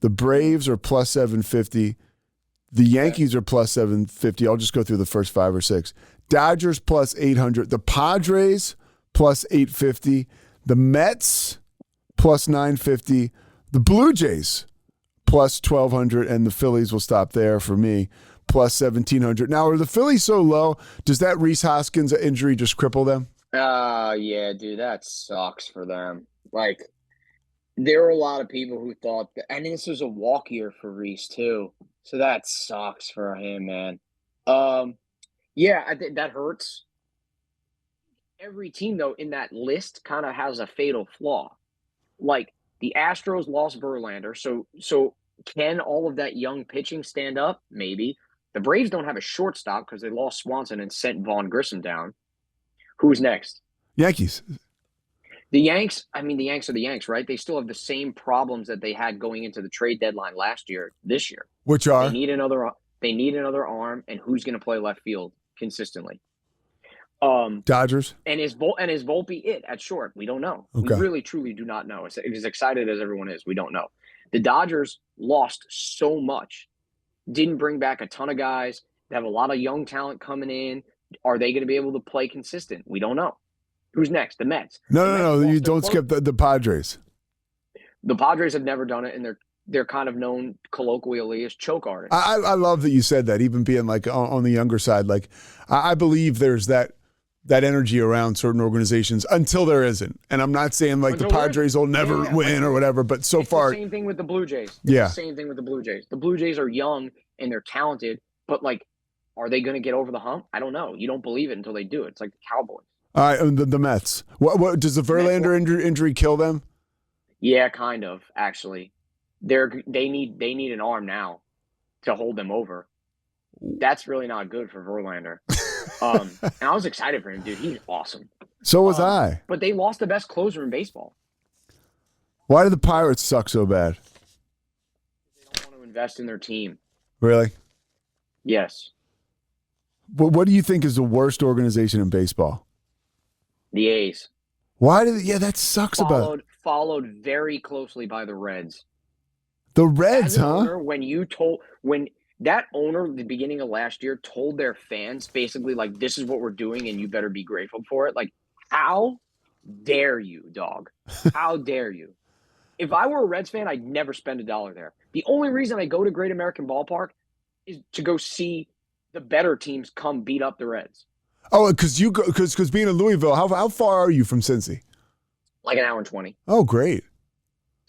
The Braves are plus 750. The Yankees are plus 750. I'll just go through the first 5 or 6. Dodgers plus 800. The Padres plus 850. The Mets plus 950. The Blue Jays plus 1,200. And the Phillies will stop there for me, plus 1,700. Now, are the Phillies so low? Does that Rhys Hoskins injury just cripple them? Yeah, dude, that sucks for them. Like, there were a lot of people who thought that, and this was a walk year for Rhys too. So that sucks for him, man. Yeah, I think that hurts. Every team, though, in that list kind of has a fatal flaw. Like, the Astros lost Verlander, so can all of that young pitching stand up? Maybe. The Braves don't have a shortstop because they lost Swanson and sent Vaughn Grissom down. Who's next? Yankees. The Yanks, I mean, the Yanks are the Yanks, right? They still have the same problems that they had going into the trade deadline this year. Which are? They need another arm, and who's going to play left field consistently? Dodgers. And is Volpe it at short? We don't know. Okay. We really, truly do not know. As excited as everyone is, we don't know. The Dodgers lost so much, didn't bring back a ton of guys. They have a lot of young talent coming in. Are they going to be able to play consistent? We don't know. Who's next? The Mets. No. You don't skip the Padres. The Padres have never done it, and they're kind of known colloquially as choke artists. I love that you said that, even being like on the younger side. Like, I believe there's that energy around certain organizations until there isn't. And I'm not saying like the Padres will never win or whatever, but so far. The same thing with the Blue Jays. Yeah. The same thing with the Blue Jays. The Blue Jays are young and they're talented, but like, are they going to get over the hump? I don't know. You don't believe it until they do. It's like the Cowboys. All right, and the Mets. What does the Verlander injury kill them? Yeah, kind of, actually. They need an arm now to hold them over. That's really not good for Verlander. And I was excited for him, dude. He's awesome. So was I. But they lost the best closer in baseball. Why do the Pirates suck so bad? They don't want to invest in their team. Really? Yes. What do you think is the worst organization in baseball? The A's. Why did? Yeah, that sucks Followed very closely by the Reds. The Reds, huh? Owner, when that owner at the beginning of last year told their fans basically like, this is what we're doing and you better be grateful for it. Like, how dare you, dog? How dare you? If I were a Reds fan, I'd never spend $1 there. The only reason I go to Great American Ballpark is to go see the better teams come beat up the Reds. Oh, because being in Louisville, how far are you from Cincy? Like an hour and 20. Oh, great.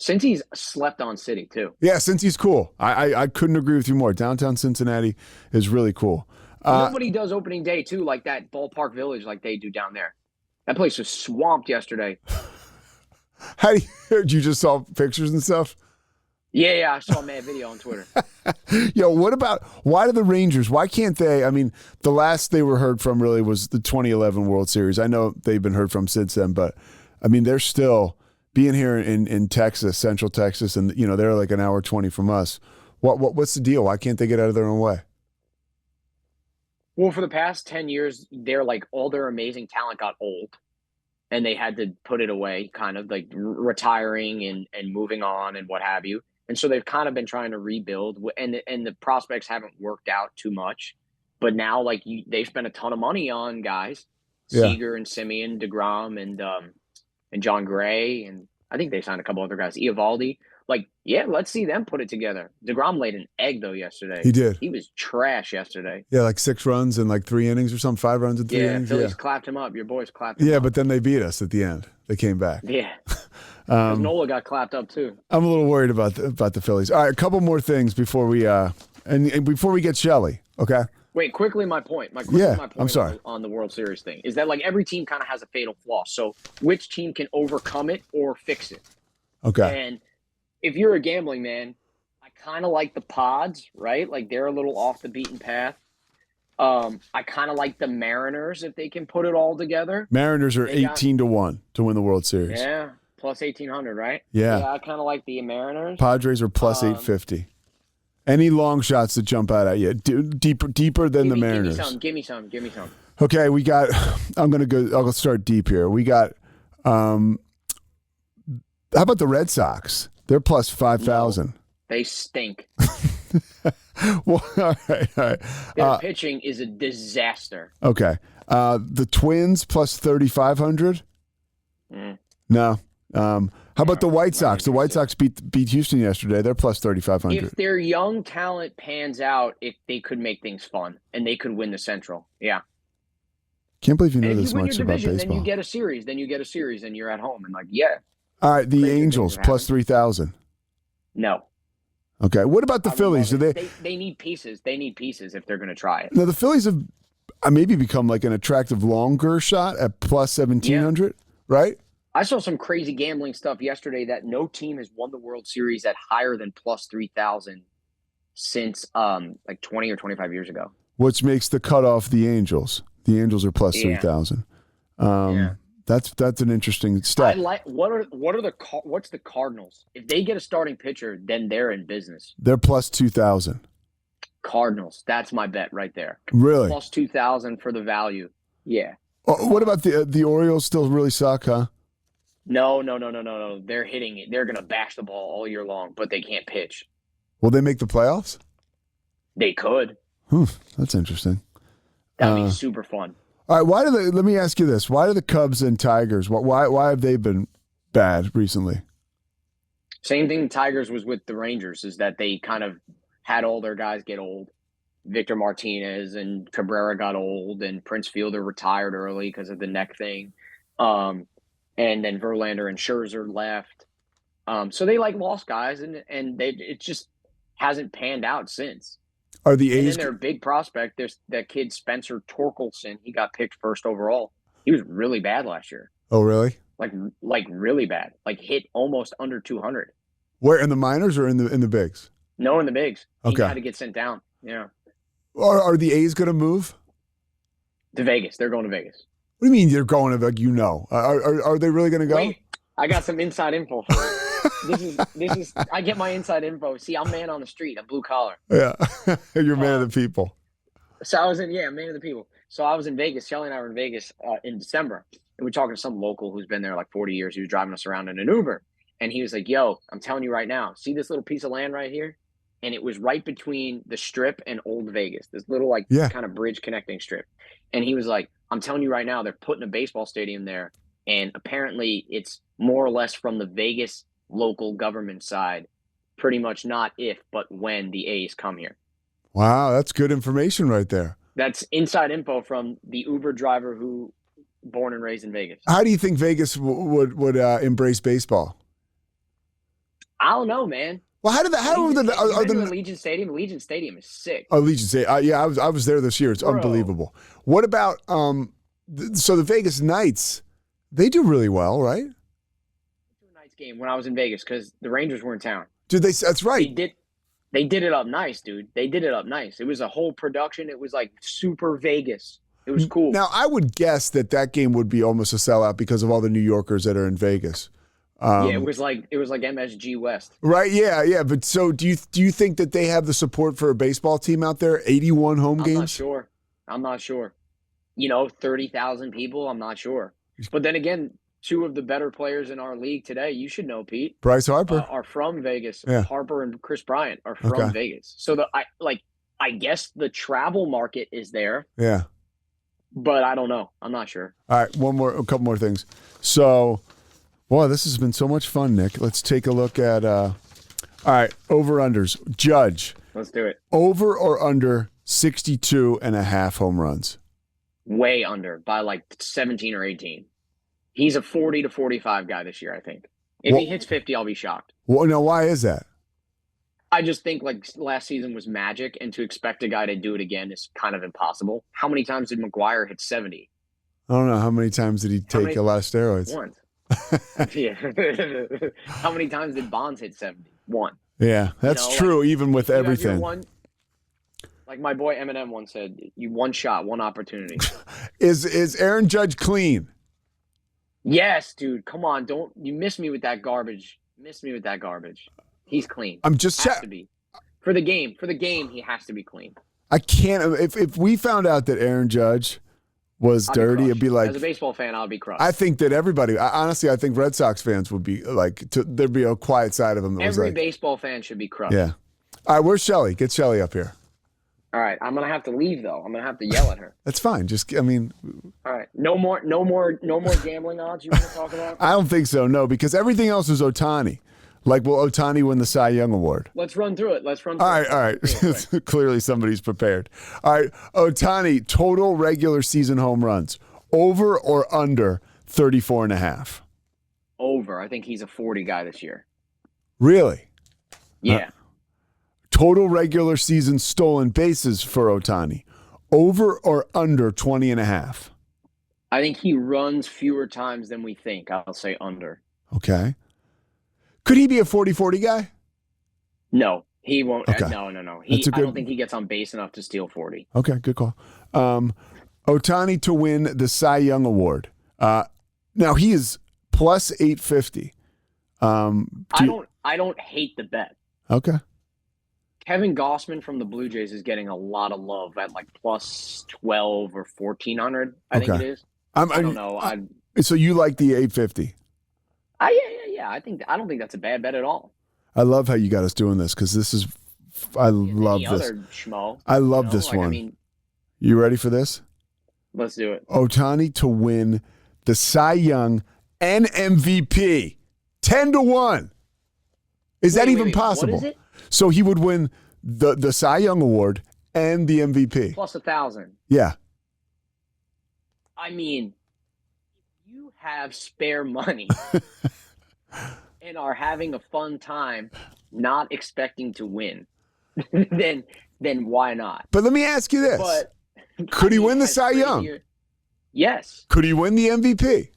Cincy's slept on city too. Yeah, Cincy's cool. I couldn't agree with you more. Downtown Cincinnati is really cool. Nobody does opening day too, like that Ballpark Village, like they do down there. That place was swamped yesterday. You just saw pictures and stuff? Yeah, I saw a mad video on Twitter. Yo, why do the Rangers, why can't they, I mean, the last they were heard from really was the 2011 World Series. I know they've been heard from since then, but I mean, they're still being here in Texas, Central Texas, and you know, they're like an hour 20 from us. What's the deal? Why can't they get out of their own way? Well, for the past 10 years, they're like all their amazing talent got old and they had to put it away, kind of like retiring and moving on and what have you. And so they've kind of been trying to rebuild, and the prospects haven't worked out too much. But now, like they've spent a ton of money on guys, Seager and Simeon, DeGrom, and John Gray, and I think they signed a couple other guys, Eovaldi. Like, yeah, let's see them put it together. DeGrom laid an egg though yesterday. He did. He was trash yesterday. Yeah, like 6 runs in like 3 innings or something, 5 runs in 3 innings. Phillies clapped him up. Your boys clapped him up. Yeah, but then they beat us at the end. They came back. Yeah. Nola got clapped up too. I'm a little worried about the Phillies. All right, a couple more things before we and before we get Shelly. Okay. Wait, quickly. My point. I'm sorry. On the World Series thing is that like every team kind of has a fatal flaw. So which team can overcome it or fix it? Okay. And if you're a gambling man, I kind of like the Pods, right? Like they're a little off the beaten path. I kind of like the Mariners if they can put it all together. Mariners are 18-1 to win the World Series. Yeah. plus 1,800, right? Yeah. Yeah, I kind of like the Mariners. Padres are plus 850. Any long shots that jump out at you? Deeper than the Mariners. Give me some. Okay, we got. I'll start deep here. We got. How about the Red Sox? They're plus 5,000. No, they stink. Well, all right. Their pitching is a disaster. Okay. The Twins plus 3,500. No. How about the White Sox? The White Sox beat Houston yesterday. They're plus 3,500. If their young talent pans out, they could make things fun and they could win the Central. Yeah. Can't believe you know and if this you win much your about division, baseball. Then you get a series. and you're at home and yeah. All right, the Crazy Angels plus 3,000. No. Okay. What about the Phillies? Do They need pieces. They need pieces if they're going to try it. Now the Phillies have maybe become like an attractive longer shot at plus 1,700, right? I saw some crazy gambling stuff yesterday that no team has won the World Series at higher than plus 3,000 since like 20 or 25 years ago. Which makes the cutoff the Angels. The Angels are plus 3,000. That's an interesting stat. What's the Cardinals? If they get a starting pitcher, then they're in business. They're plus 2,000. Cardinals. That's my bet right there. Really? Plus 2,000 for the value. Yeah. What about the Orioles? Still really suck, huh? No. They're hitting it. They're gonna bash the ball all year long, but they can't pitch. Will they make the playoffs? They could. That's interesting. That'd be super fun. All right, let me ask you this. Why do the Cubs and Tigers, why have they been bad recently? Same thing the Tigers was with the Rangers, is that they kind of had all their guys get old. Victor Martinez and Cabrera got old, and Prince Fielder retired early because of the neck thing. And then Verlander and Scherzer left. So they lost guys, and it just hasn't panned out since. Are the A's? And then their big prospect, there's that kid Spencer Torkelson. He got picked first overall. He was really bad last year. Oh, really? Like really bad. Hit almost under 200. Where, in the minors or in the bigs? No, in the bigs. Okay. He had to get sent down. Yeah. Are the A's going to move to Vegas? They're going to Vegas. What do you mean they're going to Are they really going to go? Wait, I got some inside info for you. This is I get my inside info. See, I'm man on the street. I'm blue collar. Yeah. You're man of the people. So I was man of the people. So I was in Vegas. Shelly and I were in Vegas in December. And we're talking to some local who's been there 40 years. He was driving us around in an Uber. And he was like, yo, I'm telling you right now, see this little piece of land right here? And it was right between the Strip and Old Vegas, this little kind of bridge connecting strip. And he was like, I'm telling you right now, they're putting a baseball stadium there. And apparently it's more or less from the Vegas local government side, pretty much not if, but when the A's come here. Wow, that's good information right there. That's inside info from the Uber driver who born and raised in Vegas. How do you think Vegas would embrace baseball? I don't know, man. Well, are the Allegiant Stadium? Allegiant Stadium is sick. Allegiant Stadium. Yeah, I was there this year. It's unbelievable. What about so the Vegas Knights? They do really well, right? Knights game when I was in Vegas because the Rangers were in town. Dude, that's right. They did it up nice, dude. They did it up nice. It was a whole production. It was super Vegas. It was cool. Now, I would guess that game would be almost a sellout because of all the New Yorkers that are in Vegas. It was like MSG West. Right, yeah. But so do you think that they have the support for a baseball team out there? 81 home games? I'm not sure. 30,000 people, I'm not sure. But then again, two of the better players in our league today, you should know, Pete. Bryce Harper. Are from Vegas. Yeah. Harper and Chris Bryant are from Vegas. So I guess the travel market is there. Yeah. But I don't know. I'm not sure. All right, a couple more things. So, boy, this has been so much fun, Nick. Let's take a look at all right, over-unders. Judge. Let's do it. Over or under 62.5 home runs? Way under by 17 or 18. He's a 40 to 45 guy this year, I think. If he hits 50, I'll be shocked. Well, now, why is that? I just think last season was magic, and to expect a guy to do it again is kind of impossible. How many times did McGuire hit 70? I don't know. How many times did he take a lot of steroids? Once. Yeah. How many times did Bonds hit 70? One. Yeah, that's true, even with everything. Like my boy Eminem once said, you one shot, one opportunity. Is Aaron Judge clean? Yes, dude. Come on, don't you miss me with that garbage. Miss me with that garbage. He's clean. I'm just has to be. For the game, he has to be clean. I can't. If we found out that Aaron Judge was dirty, it'd be like, as a baseball fan, I'll be crushed. I think that everybody. Honestly, I think Red Sox fans would be like. There'd be a quiet side of them. That Every was like, baseball fan should be crushed. Yeah. All right, where's Shelly? Get Shelly up here. All right, I'm gonna have to leave though. I'm gonna have to yell at her. That's fine. All right, no more gambling odds you want to talk about? I don't think so. No, because everything else is Ohtani. Like, will Ohtani win the Cy Young Award? Let's run through it. All right. Clearly somebody's prepared. All right, Ohtani, total regular season home runs, over or under 34.5? Over. I think he's a 40 guy this year. Really? Yeah. Total regular season stolen bases for Ohtani, over or under 20.5? I think he runs fewer times than we think. I'll say under. Okay. Could he be a 40-40 guy? No, he won't. Okay. No. I don't think he gets on base enough to steal 40. Okay, good call. Ohtani to win the Cy Young Award. Now he is plus 850. I don't hate the bet. Okay. Kevin Gossman from the Blue Jays is getting a lot of love at like plus 12 or 1400. I think it is. I don't know. So you like the 850? Yeah. I don't think that's a bad bet at all. I love how you got us doing this because this is. I love Any this. Other schmo, I love this one. You ready for this? Let's do it. Ohtani to win the Cy Young and MVP, 10-1. Is that even possible? What is it? So he would win the Cy Young Award and the MVP. Plus 1,000. Yeah. I mean, if you have spare money and are having a fun time not expecting to win, then why not? But let me ask you this. Could he win the Cy Young? Yes. Could he win the MVP?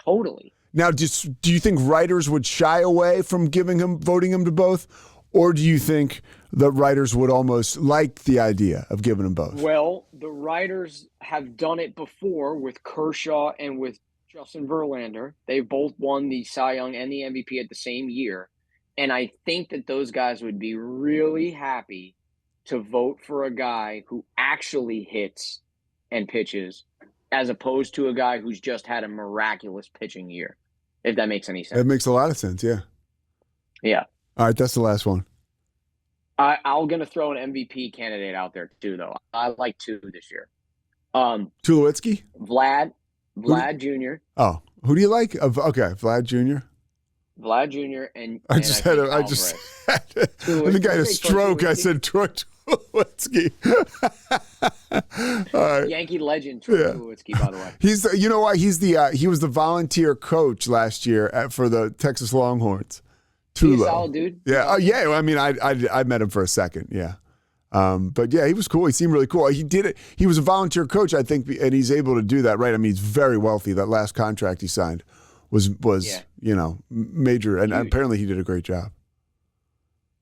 Totally. Now, do you think writers would shy away from voting him to both? Or do you think the writers would almost like the idea of giving them both? Well, the writers have done it before with Kershaw and with Justin Verlander. They both won the Cy Young and the MVP at the same year. And I think that those guys would be really happy to vote for a guy who actually hits and pitches as opposed to a guy who's just had a miraculous pitching year, if that makes any sense. That makes a lot of sense, yeah. Yeah. All right, that's the last one. I'm going to throw an MVP candidate out there, too, though. I like two this year. Tulowitzki? Vlad Jr. Oh, who do you like? Okay, Vlad Jr. Vlad Jr. and I think I had a stroke. I said Troy Tulowitzki. All right. Yankee legend Troy Tulowitzki, by the way. You know why? He was the volunteer coach last year for the Texas Longhorns. He's a solid dude. Yeah. Oh, yeah. I mean, I met him for a second. Yeah. But yeah, he was cool. He seemed really cool. He did it. He was a volunteer coach, I think, and he's able to do that, right? I mean, he's very wealthy. That last contract he signed was major, and apparently he did a great job.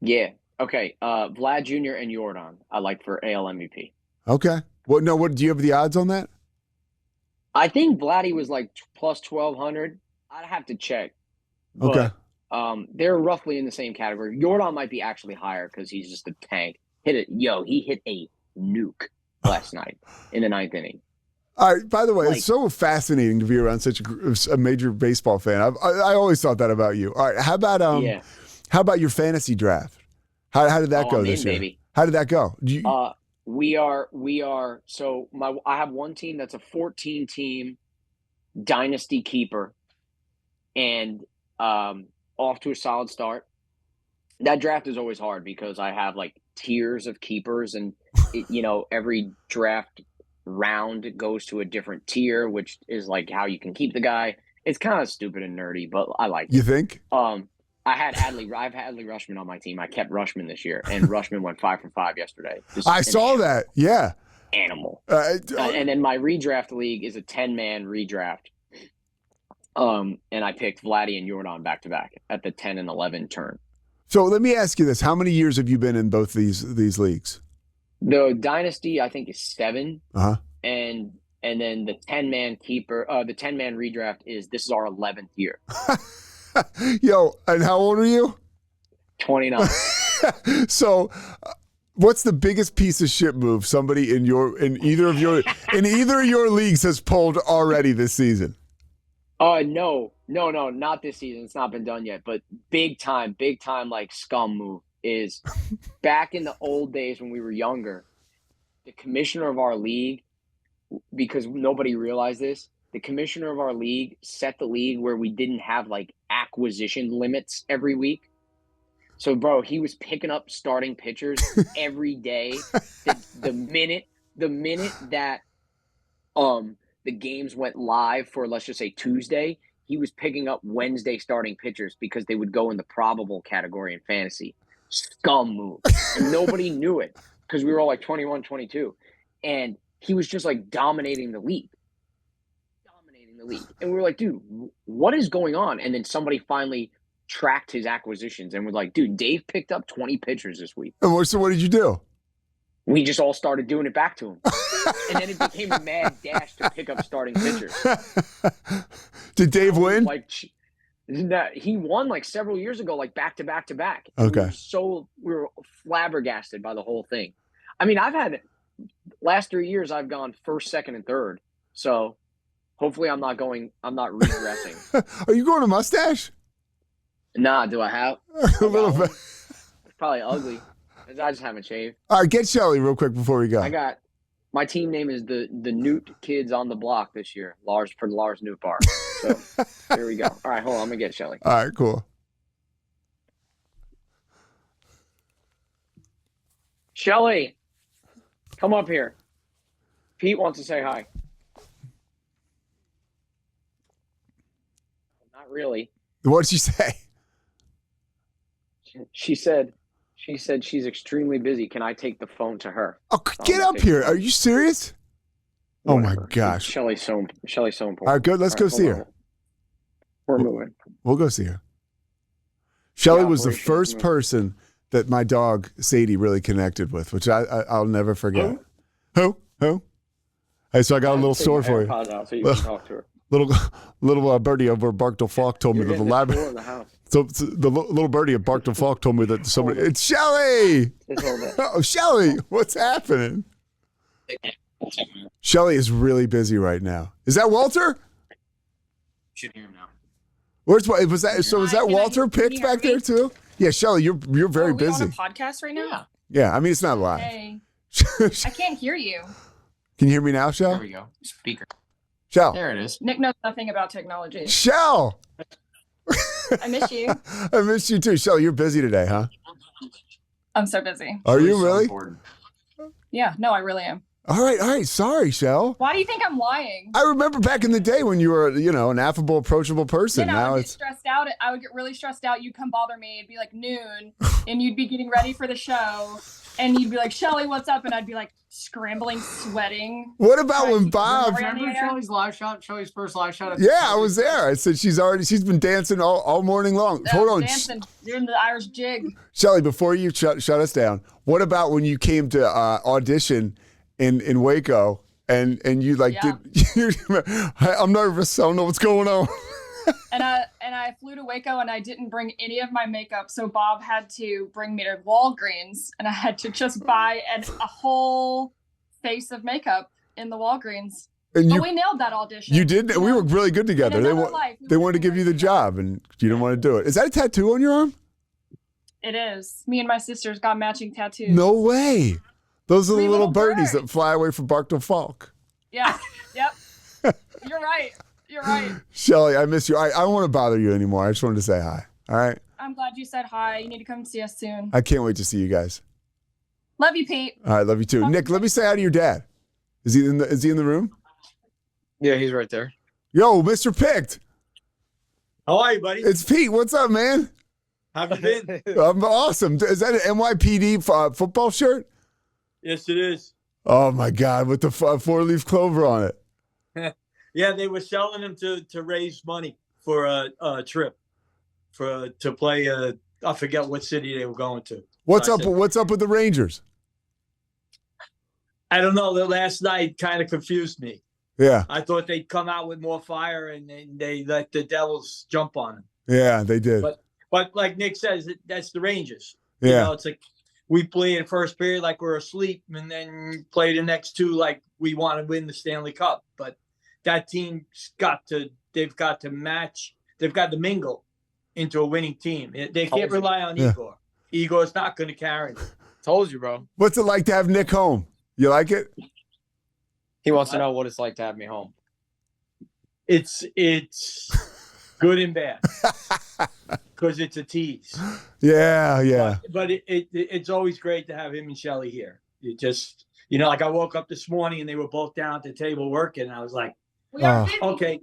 Yeah. Okay. Vlad Jr. and Jordan, I like for AL MVP. Okay. What do you have the odds on that? I think Vladdy was like plus 1,200. I'd have to check. But, okay. They're roughly in the same category. Jordan might be actually higher because he's just a tank. He hit a nuke last night in the ninth inning. All right. By the way, it's so fascinating to be around such a major baseball fan. I always thought that about you. All right. How about your fantasy draft? How did that go this year? Baby. How did that go? We are. So I have one team that's a 14-team dynasty keeper, and off to a solid start. That draft is always hard because I have like tiers of keepers, and every draft round goes to a different tier, which is like how you can keep the guy. It's kind of stupid and nerdy, but I like it. You think? I've had Adley Rushman on my team. I kept Rushman this year, and Rushman went 5 for 5 yesterday. I saw that. Yeah. Animal. And then my redraft league is a 10-man redraft. And I picked Vladdy and Jordan back to back at the 10 and 11 turn. So let me ask you this: how many years have you been in both these leagues? The dynasty, I think, is 7, and And then the 10-man the 10-man redraft this is our 11th year. Yo, and how old are you? 29. So, what's the biggest piece of shit move somebody in either of your leagues has pulled already this season? No, not this season. It's not been done yet. But big time, like scum move is back in the old days when we were younger. The commissioner of our league, because nobody realized this, the commissioner of our league set the league where we didn't have like acquisition limits every week. So, bro, he was picking up starting pitchers every day. The minute that the games went live for, let's just say, Tuesday, he was picking up Wednesday starting pitchers because they would go in the probable category in fantasy. Scum move. And nobody knew it because we were all like 21, 22. And he was just like dominating the league. And we were like, dude, what is going on? And then somebody finally tracked his acquisitions and was like, dude, Dave picked up 20 pitchers this week. And so what did you do? We just all started doing it back to him. And then it became a mad dash to pick up starting pitchers. Did Dave win? Like, he won like several years ago, like back to back to back. Okay. We were flabbergasted by the whole thing. I mean, last 3 years, I've gone first, second, and third. So hopefully I'm not regressing. Are you growing a mustache? Nah, do I have? A little bit. It's probably ugly. I just haven't shaved. All right, get Shelly real quick before we go. My team name is the Newt Kids on the Block this year. Lars Newt Bar. So here we go. All right, hold on. I'm going to get Shelly. All right, cool. Shelly, come up here. Pete wants to say hi. Not really. What did she say? She said she's extremely busy. Can I take the phone to her? Oh, get up here. Are you serious? Whatever. Oh, my gosh. Shelly's so important. All right, good. Let's go see her. We're moving. We'll go see her. Shelly was the first person that my dog, Sadie, really connected with, which I'll never forget. Who? Hey, so I got a little story for you. So you can talk to her. Little birdie over Barkdale Falk told me that the library. So the little birdie at Barkdale Falk told me that somebody. It's Shelly. Oh, Shelly, what's happening? Shelly is really busy right now. Is that Walter? Should hear him now. Was that Walter Picht back there too? Yeah, Shelly, you're very busy. On a podcast right now? Yeah, I mean it's not live. Hey. I can't hear you. Can you hear me now, Shell? There we go. Speaker. Shell. There it is. Nick knows nothing about technology. Shell. I miss you. I miss you too. Shell, you're busy today, huh? I'm so busy. Are you really? Yeah, no, I really am. All right. Sorry, Shell. Why do you think I'm lying? I remember back in the day when you were, an affable, approachable person. Now I would get stressed out. I would get really stressed out. You'd come bother me. It'd be like noon, and you'd be getting ready for the show, and you'd be like, "Shelly, what's up?" And I'd be like scrambling, sweating. What about when Bob? Remember Shelly's live shot? Shelly's first live shot. Yeah, I was there. I said she's been dancing all morning long. Hold on, dancing, doing the Irish jig. Shelly, before you shut us down, what about when you came to audition in Waco and you I'm nervous. I don't know what's going on. And I flew to Waco and I didn't bring any of my makeup, so Bob had to bring me to Walgreens and I had to just buy a whole face of makeup in the Walgreens. But we nailed that audition. You did. We were really good together. They wanted to give you the job and you didn't want to do it. Is that a tattoo on your arm? It is. Me and my sisters got matching tattoos. No way. Those are the little birdies birds that fly away from Barkdale Falk. Yeah. Yep. You're right. Shelly, I miss you. I don't want to bother you anymore. I just wanted to say hi. All right. I'm glad you said hi. You need to come see us soon. I can't wait to see you guys. Love you, Pete. All right, love you too. Nick, let me say hi to your dad. Is he in the room? Yeah, he's right there. Yo, Mr. Picht. How are you, buddy? It's Pete. What's up, man? How have you been? I'm awesome. Is that an NYPD football shirt? Yes, it is. Oh my God, with the 4-leaf clover on it. Yeah, they were selling them to raise money for a trip to play. I forget what city they were going to. What's up with the Rangers? I don't know. The last night kind of confused me. Yeah. I thought they'd come out with more fire, and they let the Devils jump on them. Yeah, they did. But like Nick says, that's the Rangers. Yeah. You know, it's like we play in first period like we're asleep, and then play the next two like we want to win the Stanley Cup. But that team's they've got to match. They've got to mingle into a winning team. They can't rely on Igor. Igor's not going to carry them. Told you, bro. What's it like to have Nick home? You like it? He wants to know what it's like to have me home. It's good and bad because it's a tease. Yeah. But it's always great to have him and Shelly here. It just, like I woke up this morning and they were both down at the table working. And I was like, okay,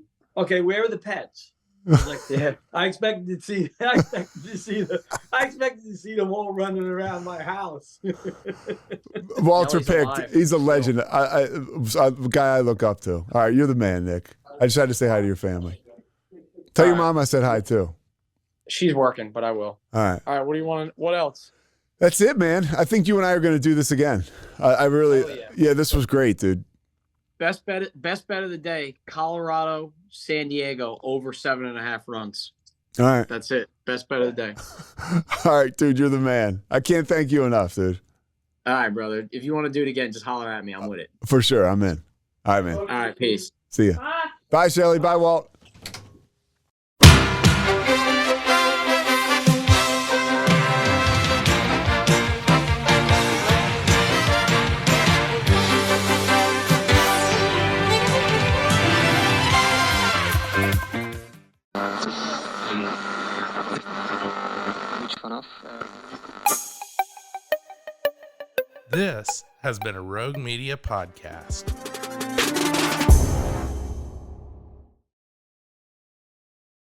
where are the pets? I was like, yeah. I expected to see them all running around my house. Walter Picht, he's a legend. A guy I look up to. All right, you're the man, Nick. I just had to say hi to your family. Tell your mom I said hi too. She's working, but I will. All right. What do you want? What else? That's it, man. I think you and I are going to do this again. I really, this was great, dude. Best bet of the day: Colorado, San Diego over 7.5 runs. All right. That's it. Best bet of the day. All right, dude. You're the man. I can't thank you enough, dude. All right, brother. If you want to do it again, just holler at me. I'm with it. For sure. I'm in. All right, man. All right. Peace. See ya. Bye, Shelly. Bye, Walt. This has been a Rogue Media podcast.